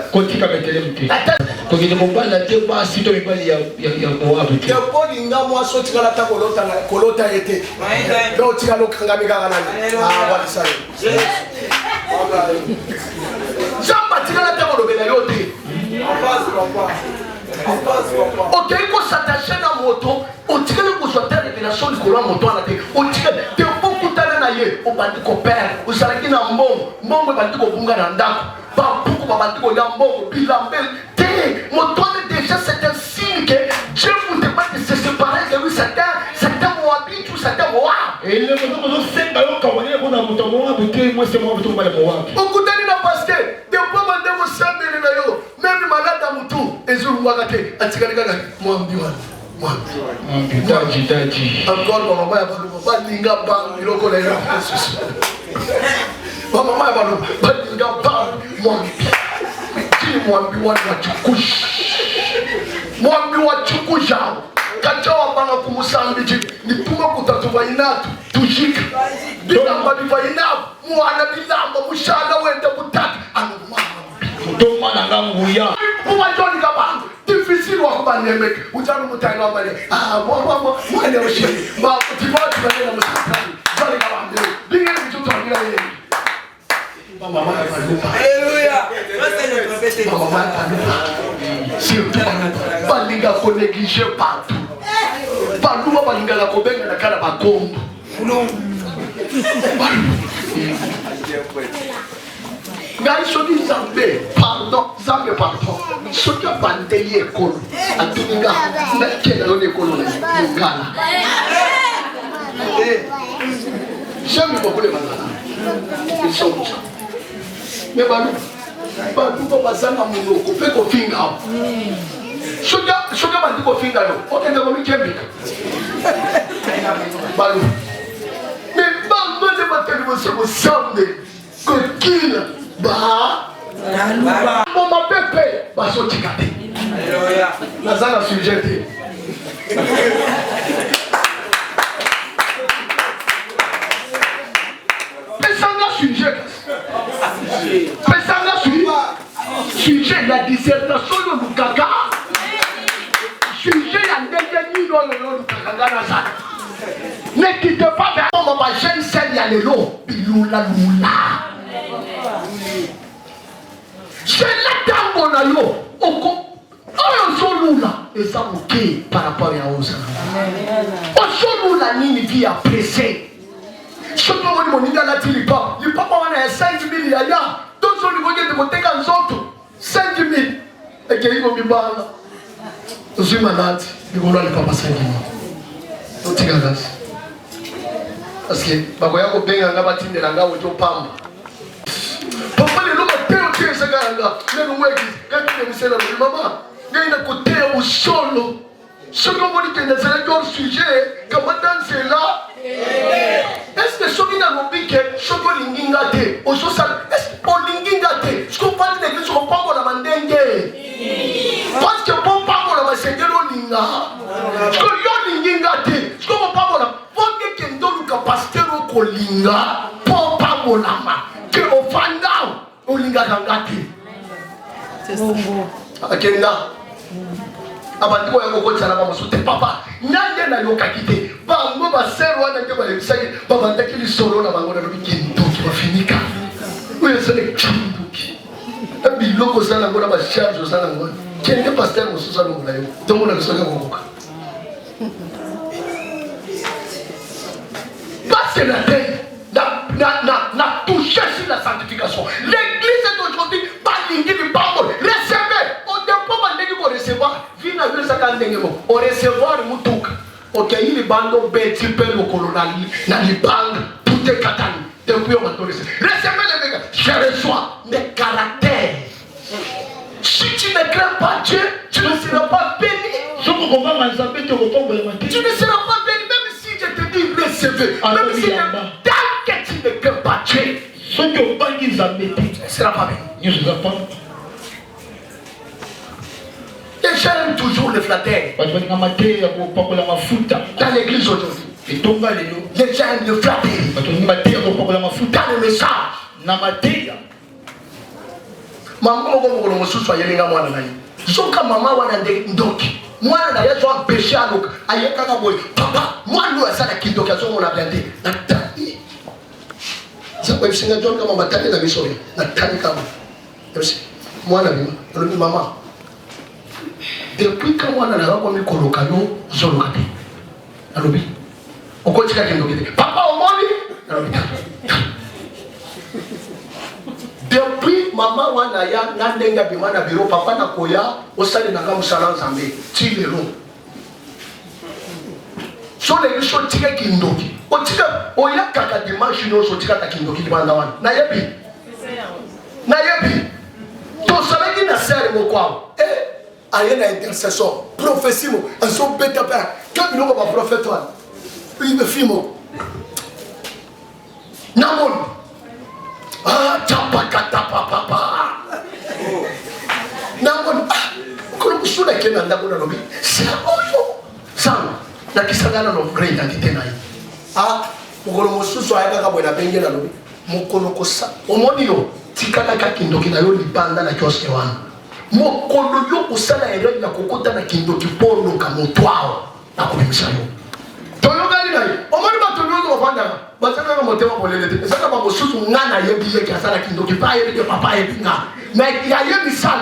Ok, il faut s'attacher à la moto. On tire le besoin de révélation du courant moto à la tête. On tire de beaucoup de temps. On va dire qu'on perd. On s'arrête dans le monde. Mon va dire qu'on va dans le pas beaucoup va dire qu'on a un bon bilambel. Moto déjà c'est un signe que Dieu vous demande de se séparer de lui. Certains Moabit ou certains Moab. Et le moto nous sait que quand on est on a moto Moab, moi c'est moi moto Moab. Beaucoup de gens parce que des fois on devait se faire même malade à moto. Et je vous vois que moi encore maman ya ba linga ba biloko na yo maman ya ba linga ba mwambi wa chukusha kachawa bana kumusambiji nituma kutatuba inatu tushika bilamba bivainabu mwana bilamba mushana wenda kutatu mutoma nanga nguya umajoni kabanga difficile wa kubanemeka ujana mutayina wabale mwana ushiri ba kutibati bagenda musakani bali kabanga binge bichutangira yeye mama palupa Alléluia. mama palupa surtout balinga ko négliger partout baluba balinga la kobenga na kala bakombo ngai soki Nzambe pardon soki abandeli ekolo atuninga nakenda yo nekolo na ngala jamais bakole bangala isonja me baluba bazanga monoko mpe kofinga soki abandi kofinga yo okende komikembika baluba me bangone bateli bosekosambe kokila Mama pepe basotika te. Alléluia. Nazana sujet te. Pesanga sujet. Pesanga sujet la dissertation de Lukaka. Sujet la ndenge no Lukaka na ça. Ne quitte pas vers maman jeune celle ya lelo bilula lula. C'est la tango na yo oko oyo solula eza moke par rapport ya oza osolula nini vi ya pressé soki omoni moninga alati lipapa wana ya 5 000 yaya tozolikokende koteka nzoto 5 000 ekei komibala ozwi maladi likolo ya lipapa 5 000 totika kasi parce que bakoya kobenga nga batindela nga oto pamba papa lelo mateo te esakanga lelo mweki kati ne musela lo mama ngai na kote au solo soki omoni kende ezalaki hors sujet kamata nzela est-ce que soki nalobi ke soki olingi nga te ozosala olingi nga te soki opali na eglise kopambola mandenge parce que po pambola basengeli olinga soki yo olingi nga te soki kopambola foke kende oluka paster okolinga po pambolama ke ofanda olingaka nga te akenda abandi koya kokotisa na bamosu te papa nyange nayokaki te bango basere wana nde balebisaki babandaki lisolo na bango nalobi kindoki bafinika oyo ezali kindoki biloko osala yango na bacharge osala yango kende paster mosusu alongola yo tomona bisoki akokoka parce la terre n'a touché sur la sanctification. L'église d'aujourd'hui, pas l'ingé du bambou. Recevez. On ne peut pas recevoir. Vina vile saka ndengemo. On recevoir mutuka. Ok, il bando beti pe lo kolonali na libanga tout est katani. Depuis on va te laisser. Recevez les dégâts. Je reçois mes caractères. Si tu ne crains pas Dieu, tu ne seras pas béni. Tu ne seras pas béni, même si je te dis recevez. Même si tant que tu ne crains pas Dieu, tu ne seras pas béni. Les gens aiment toujours les flatter. Dans l'église aujourd'hui, les gens aiment le flatter. Dans le message. Maman moko mosusu ayelinga mwana naye soka mama wana ndoki mwana na yeso empêché aloka ayeka ka boy papa mwana asala kindoki azo na blende natani sapo isinga John kama matani na misori natani kama yosi mwana bima alobi mama depuis que mwana na ko mi koloka yo zoloka te alobi okotika kindoki te papa omoni alobi depuis maman wana ya nandenga bimana biro papa na koya osali na kamusala nzambe ti lelo so le so tika kindoki o tika oya kaka dimanche no so tika kindoki banda wana na yebi to sabaki na sere mo kwao aye na intercession prophétie mo aso beta pa ka bino ba prophète wana il me fimo namon chapakata papa namon kono kusuna kena ndako na lobi sa oyo sana na kisangana no great identité na mukolo mosusu ayaka ka bwena benge na lobi mukolo kosa omoni yo tikaka ka kindoki na yo libanda na kioske wana mukolo yo kusala erreur ya kokota na kindoki pono ka motwao na kubimisa yo toyokali na yo omoni batonyo ko fanda basaka ka motema bolele te saka ba mosusu ngana yebiye ki asala kindoki pa yebi papa yebi nga mais ya yebi sal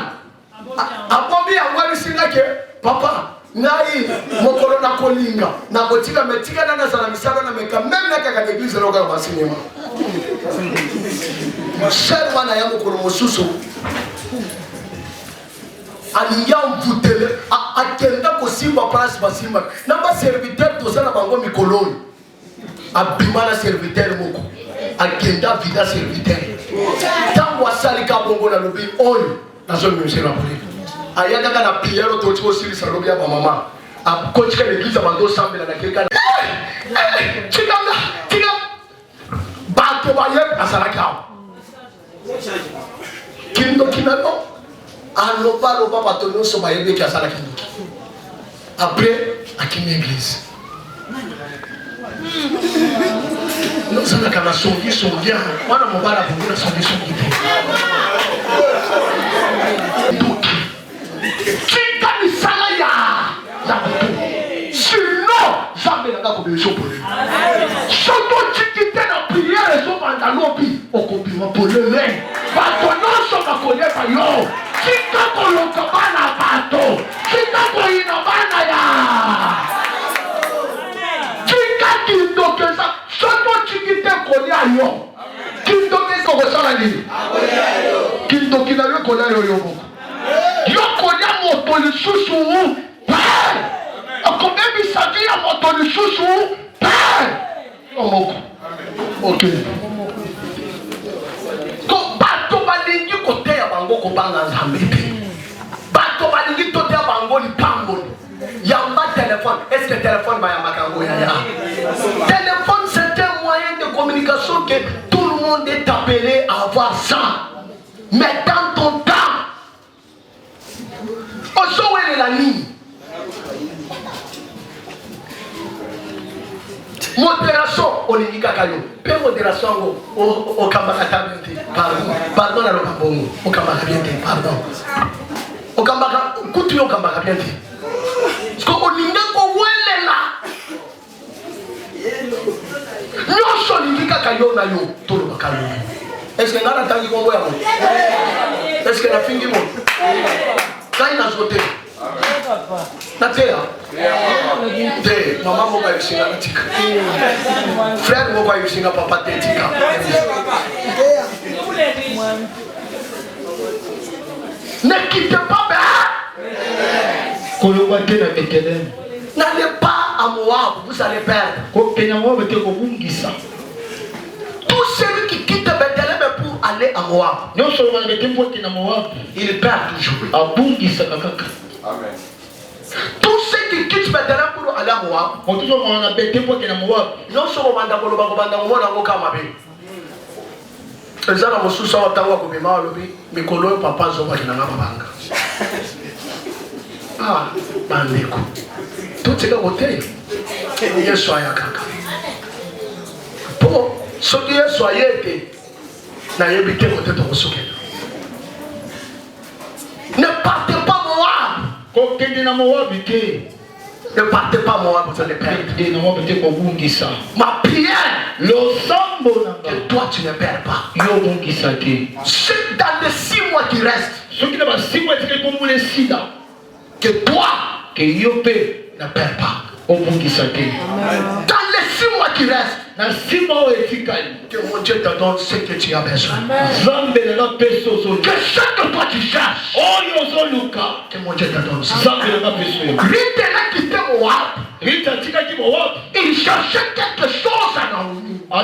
akobi angwali singake papa ngai mokolo na kolinga na kotika metika na sala misala na meka même na kaka l'église loka ba sinema cher wana ya mokolo mosusu aliya mvutele akenda kosimba place basimba na ba serviteur to sala bango mikoloni abimana serviteur moko akenda vida serviteur tango asali ka bongo na lobi oyo nazo mimsela pole ayaka kana prière to tiko sili sa lobi ya ba mama akochika l'église bando sambela na kelka tika bato baye asala ka kindo kinano aloba bato nyonso bayebi ki asala kindo après akimi église nous sommes dans la songi songia wana mobala bunguna songi songi tika misala ya zabutu sinon jamais na ko beso pole soto tikite na prière so banda lobi okopima polele bato nyonso bakoye pa yo tika koloka bana bato tika koina bana ya kindokeza soto chikite kolia yo kindokeza kosala nini kindokina yo kolia yo yo kolia moto lisusu akomebisa vi ya moto lisusu omoko ok ko bato balingi koteya bango kobanga nzambe te bato balingi toteya bango lipamboli yamba téléphone. Est-ce que téléphone va yamba kango yaya? Téléphone c'est un moyen de communication que tout le monde est appelé à avoir ça. Mais dans ton temps, on sait où est la ligne. Modération, on est kakayo. Peu modération au kambakata biente. Pardon na lokambongo. Au kambakata biente. Pardon. Au kambakata kutu au kambakata biente. Ko olinga ko welela nyonso lingika kayo na yo tolo bakayo est-ce que ngana tangi ko boya mo est-ce que na fingi mo kai na zote na tea te mama mo ka yusinga na tika frère mo ka yusinga papa te tika ne quitte pas n'allez pas à Moab, vous allez perdre. Tout celui aller à Moab, il perd toujours. Tous ceux qui quittent maintenant pour aller à Moab, non seulement ezana mosusu awa ntango akomema alobi mikolo oyo papa azobaki nanga mabanga bandeko totika koteya yesu aya kaka mpo soki yesu aye ete nayebi te kote tokosukela. Ne partez pas Moab. kokende na Moab te. Ne partez pas Moab, vous allez perdre. Ma prière, que toi tu ne perds pas. C'est dans les 6 mois qui restent, que toi ne perds pas. Dans les 6 mois qui restent, que mon Dieu te donne ce que tu as besoin. Que ce que toi tu cherches, que mon Dieu te donne ça. Rite l'a quitté Moab. Il cherchait quelque chose à Naomi. Il a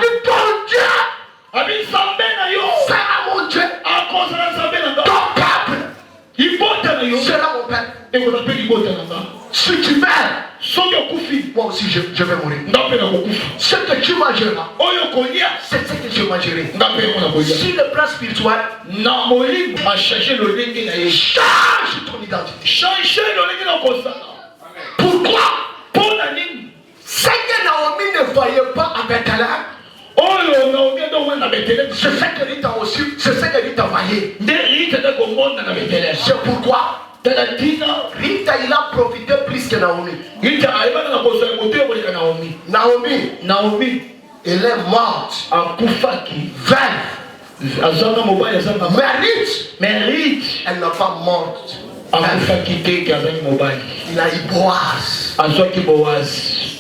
dit ton Dieu sera mon Dieu. Ton peuple sera mon peuple. Si tu meurs, moi aussi je vais mourir. Ce que tu mangeras, c'est ce que je mangerai. Sur le plan spirituel, change ton identité. Pourquoi? Ce que Naomi ne voyait pas à Bethléem, c'est ce que Rita aussi, c'est ce que Rita voyait. C'est pourquoi Rita il a profité plus que Naomi. Naomi, elle est morte mais elle n'a pas morte. Il a eu Boaz.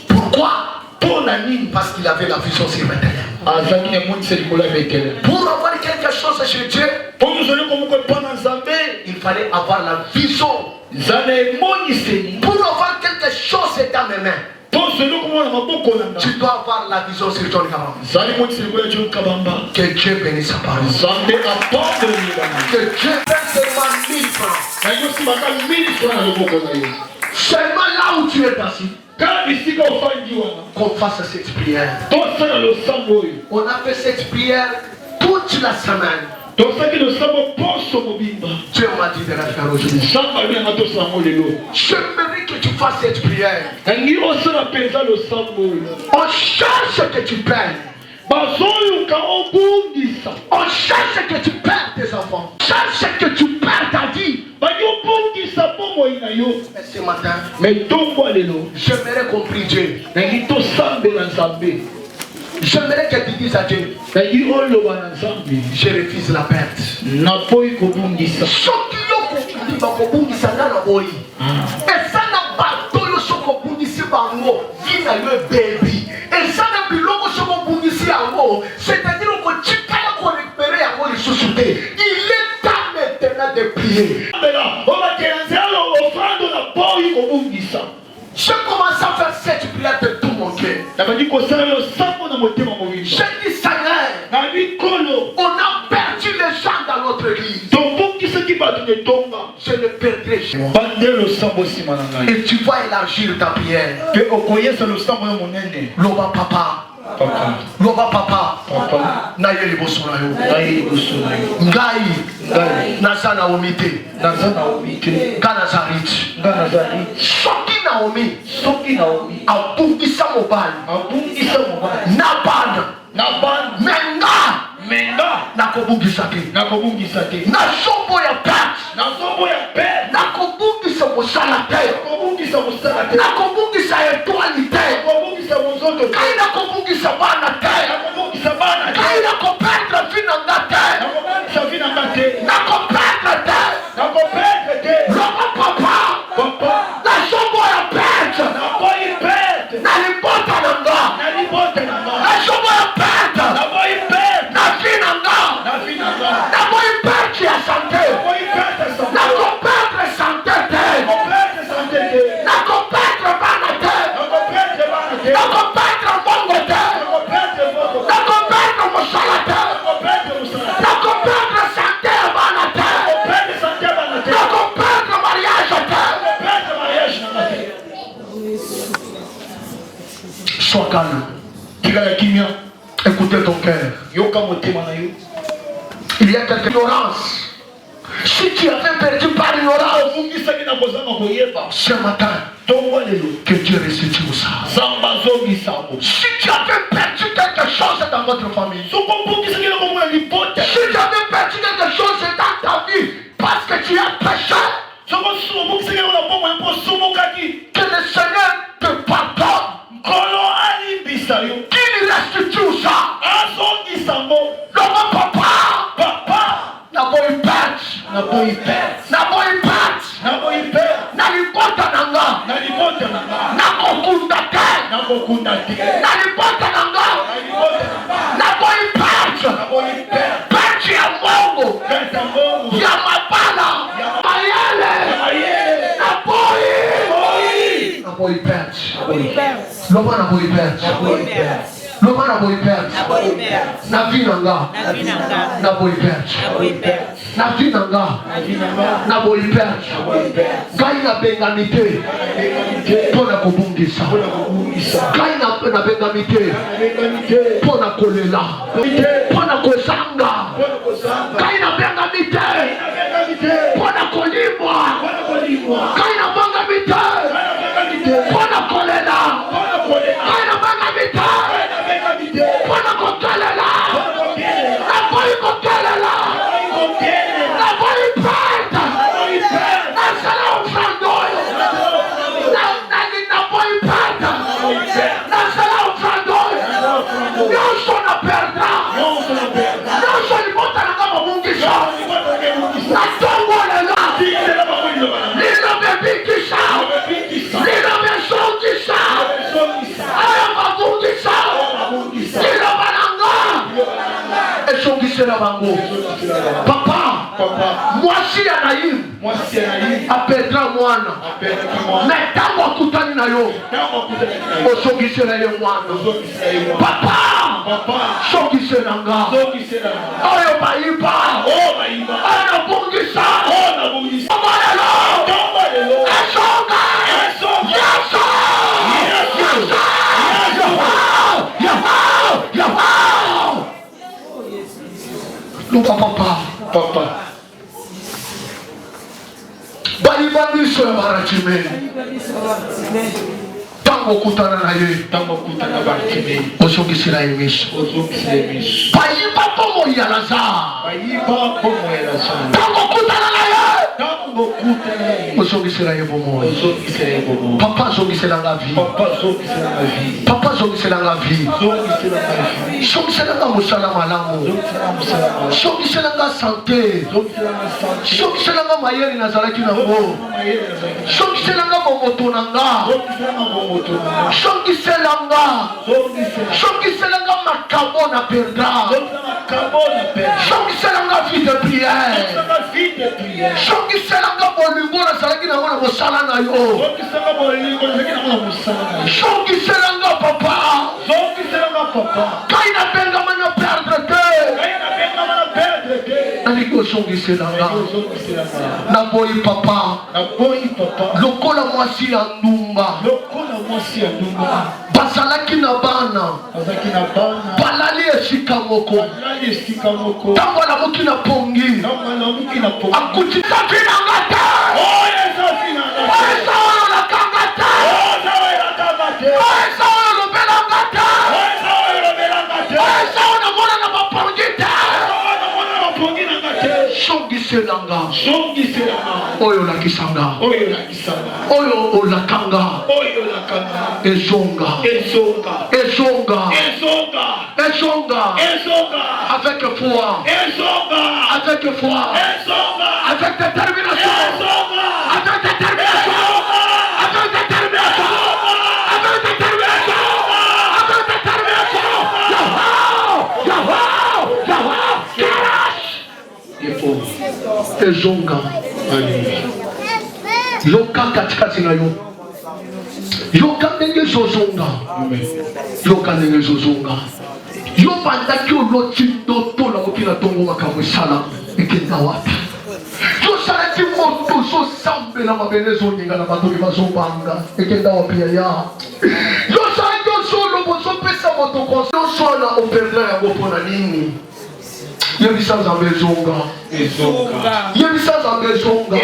Pourquoi? Parce qu'il avait la vision sur Bethléem. Pour avoir quelque chose chez Dieu, il fallait avoir la vision. Pour avoir quelque chose dans mes mains, tu dois avoir la vision sur ton cabane. Que Dieu bénisse sa parole. Que Dieu donne seulement 1000 francs. Seulement là où tu es assis, qu'on fasse cette prière. On a fait cette prière toute la semaine. Dieu m'a dit de la faire aujourd'hui. J'aimerais que tu fasses cette prière. On cherche que tu perds. On cherche que tu perds tes enfants. On cherche que tu perds ta vie. Mais ce matin, j'aimerais qu'on prie Dieu. J'aimerais que tu dises à Dieu, je refuse la perte. C'est-à-dire que tu peux récupérer il est temps maintenant de prier. Je commence à faire cette prière de tout mon cœur. J'ai dit Seigneur, on a perdu les gens dans notre église. Je le perdrai chez moi. Et tu vas élargir ta prière. Loba papa. Loba papa. Naye liboso na yo. Ngai. Naza Naomi te. Kana Zarit. Soki Naomi. Abungisa mobali. Menga. Nakobungisa te. Nasombo ya perte. Nakobungisa mosala te. Nakobungisa étoile te. Kai nakobungisa bana te. Kai nakoperdre vie nanga te. Nakoperdre te. Loba papa. Nasombo ya perte. Nalibota nanga. Nasombo ya perte. Nafi nanga. Naboyi perte ya santé. Nakoperdre santé te. Nakoperdre bana te. Sois calme. Écoutez ton cœur. Il y a quelque ignorance. Si tu avais perdu par ignorance, ce matin, que Dieu restitue ça. Si tu avais perdu quelque chose dans votre famille, si tu avais perdu quelque chose dans ta vie, parce que tu as péché, que le Seigneur te pardonne, qu'il restitue ça. Papa, na boy patch, na libota nanga, na kokunda te, na libota nanga, na boy patch ya mongo, ya mabala, mayele, na boy patch, loma na boy patch. Loma na boy perte. Na vinanga. Na boy perte. Na vinanga. Na boy perte. Gai na bengamite. Pona kobungisa. Gai na bengamite. Pona kolela. Pona kozanga. Gai na bengamite. Pona kolimwa. Gai na bengamite. Pona kolela. Gai na bengamite. Pona kokelela. Na boy kokelela. Na boy perte. Na sala ofrandoyo. Na boy perte. Na sala ofrandoyo. Nyonso na perda. Nyonso libota nanga mabungisa. Na tongo lela. Lino bebikisa. Lino besongisa. Aya mabungisa. Lino bananga. Esongisela bango. Papa, mwasi ya Naïm apedra mwana. Mais tango akutani na yo, osongisela ye mwana. Papa, songisela nga. Oyo bayiba. Oyo bungisa. Omalelo. Esonga. Yeso. Papa. Bayibandiso ya Bartimeo. Tango kutana na ye. Osongisela ye miso. Bayiba pomo ya Lazare. Tango kutana na ye. Osongisela ye bomo. Papa songisela nga vie. Papa songisela nga vie. Songisela nga musala malamu. Songisela nga santé. Songisela nga mayeri nazalaki nango. Songisela nga bomoto nanga. Songisela nga makabo na perda. Songisela nga vie de prière. Songisela nga bolingo nazalaki nango na mosala na yo. Songisela nga papa. Kai na bengama na perdre te. Naliko songisela nga. Na boyi papa. Lokola mwasi ya ndumba. Bazalaki na bana. Balali esika moko. Tango alamuki na pongi. Akuti safi na ngata. Oesa oyo na kangata. Oesa oyo lobela ngata. Oesa oyo na mona na mapongita. Songiselanga. Oyo lakisanga. Oyo olakanga. Ezonga. Avec foi. Avec détermination. Avec détermination. Ezonga. Yoka katikati na yo. Yoka ndenge zozonga. Yo bandaki oloti ndoto na mokila tongo makambo esala ekenda wapi. Zosalaki moto zosambela mabele zoninga na bato bazobanga ekenda wapi yaya. Zosalaki ozolobo ozwana operdra yango mpona nini? Yebisa Nzambe ezonga. Yebisa Nzambe ezonga.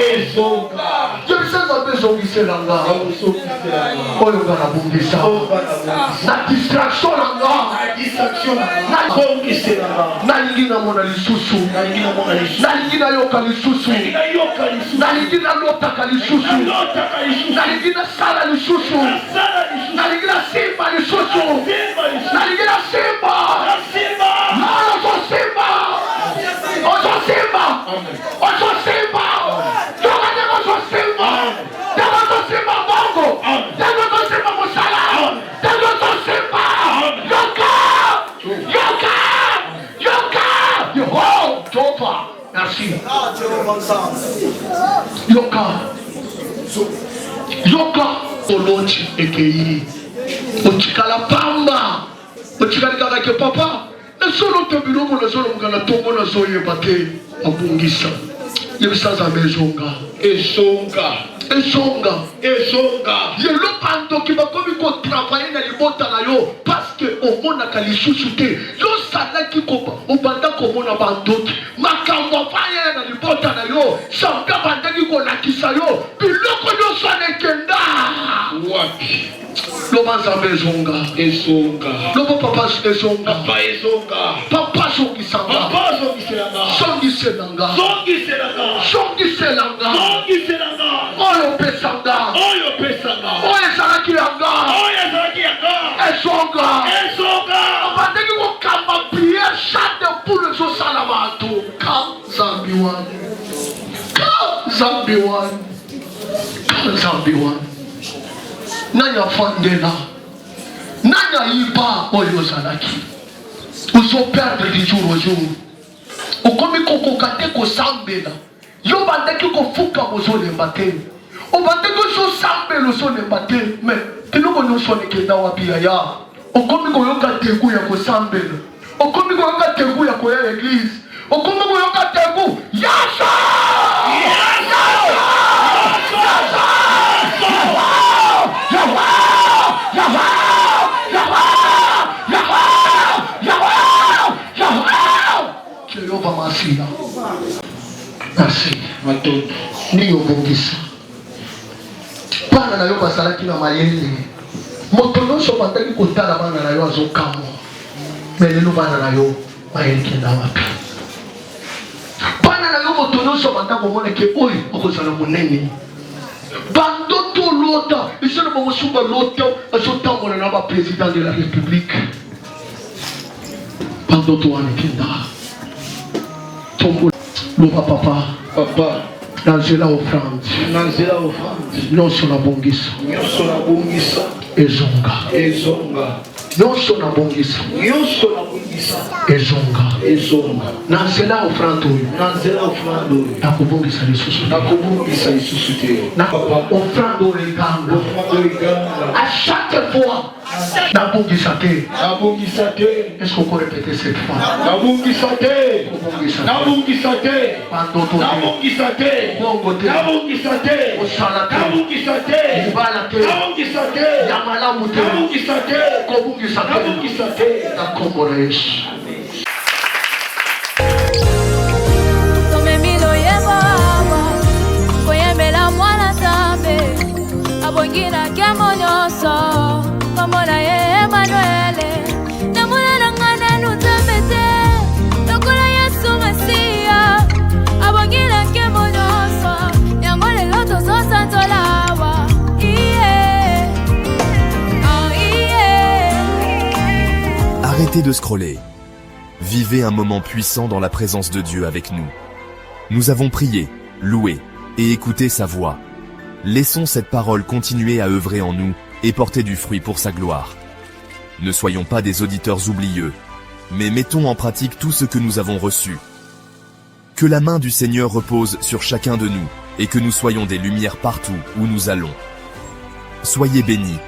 Yebisa Nzambe ezongiselanga. Oyo nga nabungisa. Na distraction nanga. Nalingi namona lisusu. Nalingi nayoka lisusu. Nalingi nalotaka lisusu. Nalingi nasala lisusu. Nalingi nasimba lisusu. Nalingi nasimba. Ozo simba. Ozo simba. Ozo simba. Toka tego ozo simba. Tego ozo simba bongo. Tego ozo simba musala. Tego ozo simba. Yoka. Yoka. Yoka. Yoho. Topa. Merci. Yoka. Yoka. Olochi ekei. Ochikala pamba. Ochikala kaka papa. Nasolo tebiromo nasolo mukana tongo nasoye bate abungisa. Yebisa Nzambe ezonga. Ezonga. Yelo pando ki bakomi ko travailler na libota na yo parce que omona ka lisusu te. Yo salaki ko obanda ko mona bandoki. Makambo faya na libota na yo. Samba bandaki ko lakisa yo. Biloko yo sane kenda. Wapi? Loba Nzambe ezonga. Loba papa ezonga. Papa zongisanga. Zongiselanga. Oyo pesanga. Oyo ezalaki yanga. Ezonga. Obandeki kokamba priye chate pour ezosala bato. Ka Nzambe wani. Nani afandela? Nani aiba oyo ozalaki? Ozo perdre du jour au jour. Okomi kokokate kosambela. Yo bandeki kofuka bozolemba te. Obandeki ozosambela ozolemba te. Mais eloko nyonso ekenda wapi yaya? Okomi koyoka tegu ya kosambela. Okomi koyoka tegu ya koya église. Okomi koyoka tegu yasa! Jehova Masina. Merci. Ndiyo bongisa. Bana na yo basalaki na mayele. Moto nyonso bandaki kotala bana na yo azokamwa. Mais lelo bana na yo mayele kenda wapi? Bana na yo moto nyonso bandaki komona ke oyo okozala monene. Bandoto lota, isana bamusuba lota, azotambola na ba président de la République. Bandoto wana kenda. Tombo loba papa. Nanzela offrande. Nyonso na bongisa. Ezonga. Nyonso na bongisa. Ezonga. Nanzela offrande oyo. Nakubongisa lisusu te. Offrande oyo eganga. À chaque fois. Nabongisa te. Est-ce qu'on peut répéter cette fois? Nabongisa te. Nabongisa te. Bongo te. Osala te. Ibala te. Yamalamu te. Kobungisa te. Nakombola Yesu. Abongina kemonyoso komona ye Emmanuel namuna nangana nutambete lokola Yesu Masia abongina kemonyoso yangole loto zosantolawa Arrêtez de scroller. Vivez un moment puissant dans la présence de Dieu avec nous. Nous avons prié, loué et écouté sa voix. Laissons cette parole continuer à œuvrer en nous et porter du fruit pour sa gloire. Ne soyons pas des auditeurs oublieux, mais mettons en pratique tout ce que nous avons reçu. Que la main du Seigneur repose sur chacun de nous et que nous soyons des lumières partout où nous allons. Soyez bénis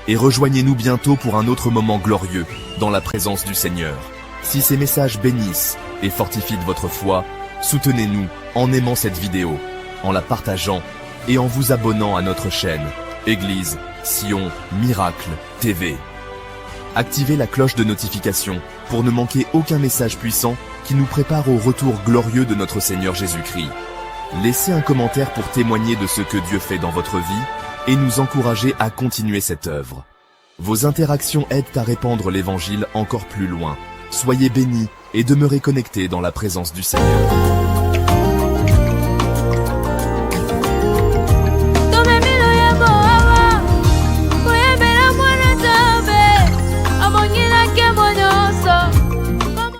et rejoignez-nous bientôt pour un autre moment glorieux dans la présence du Seigneur. Si ces messages bénissent et fortifient votre foi, soutenez-nous en aimant cette vidéo, en la partageant et en vous abonnant à notre chaîne, Église Sion Miracle TV. Activez la cloche de notification pour ne manquer aucun message puissant qui nous prépare au retour glorieux de notre Seigneur Jésus-Christ. Laissez un commentaire pour témoigner de ce que Dieu fait dans votre vie et nous encourager à continuer cette œuvre. Vos interactions aident à répandre l'Évangile encore plus loin. Soyez bénis et demeurez connectés dans la présence du Seigneur.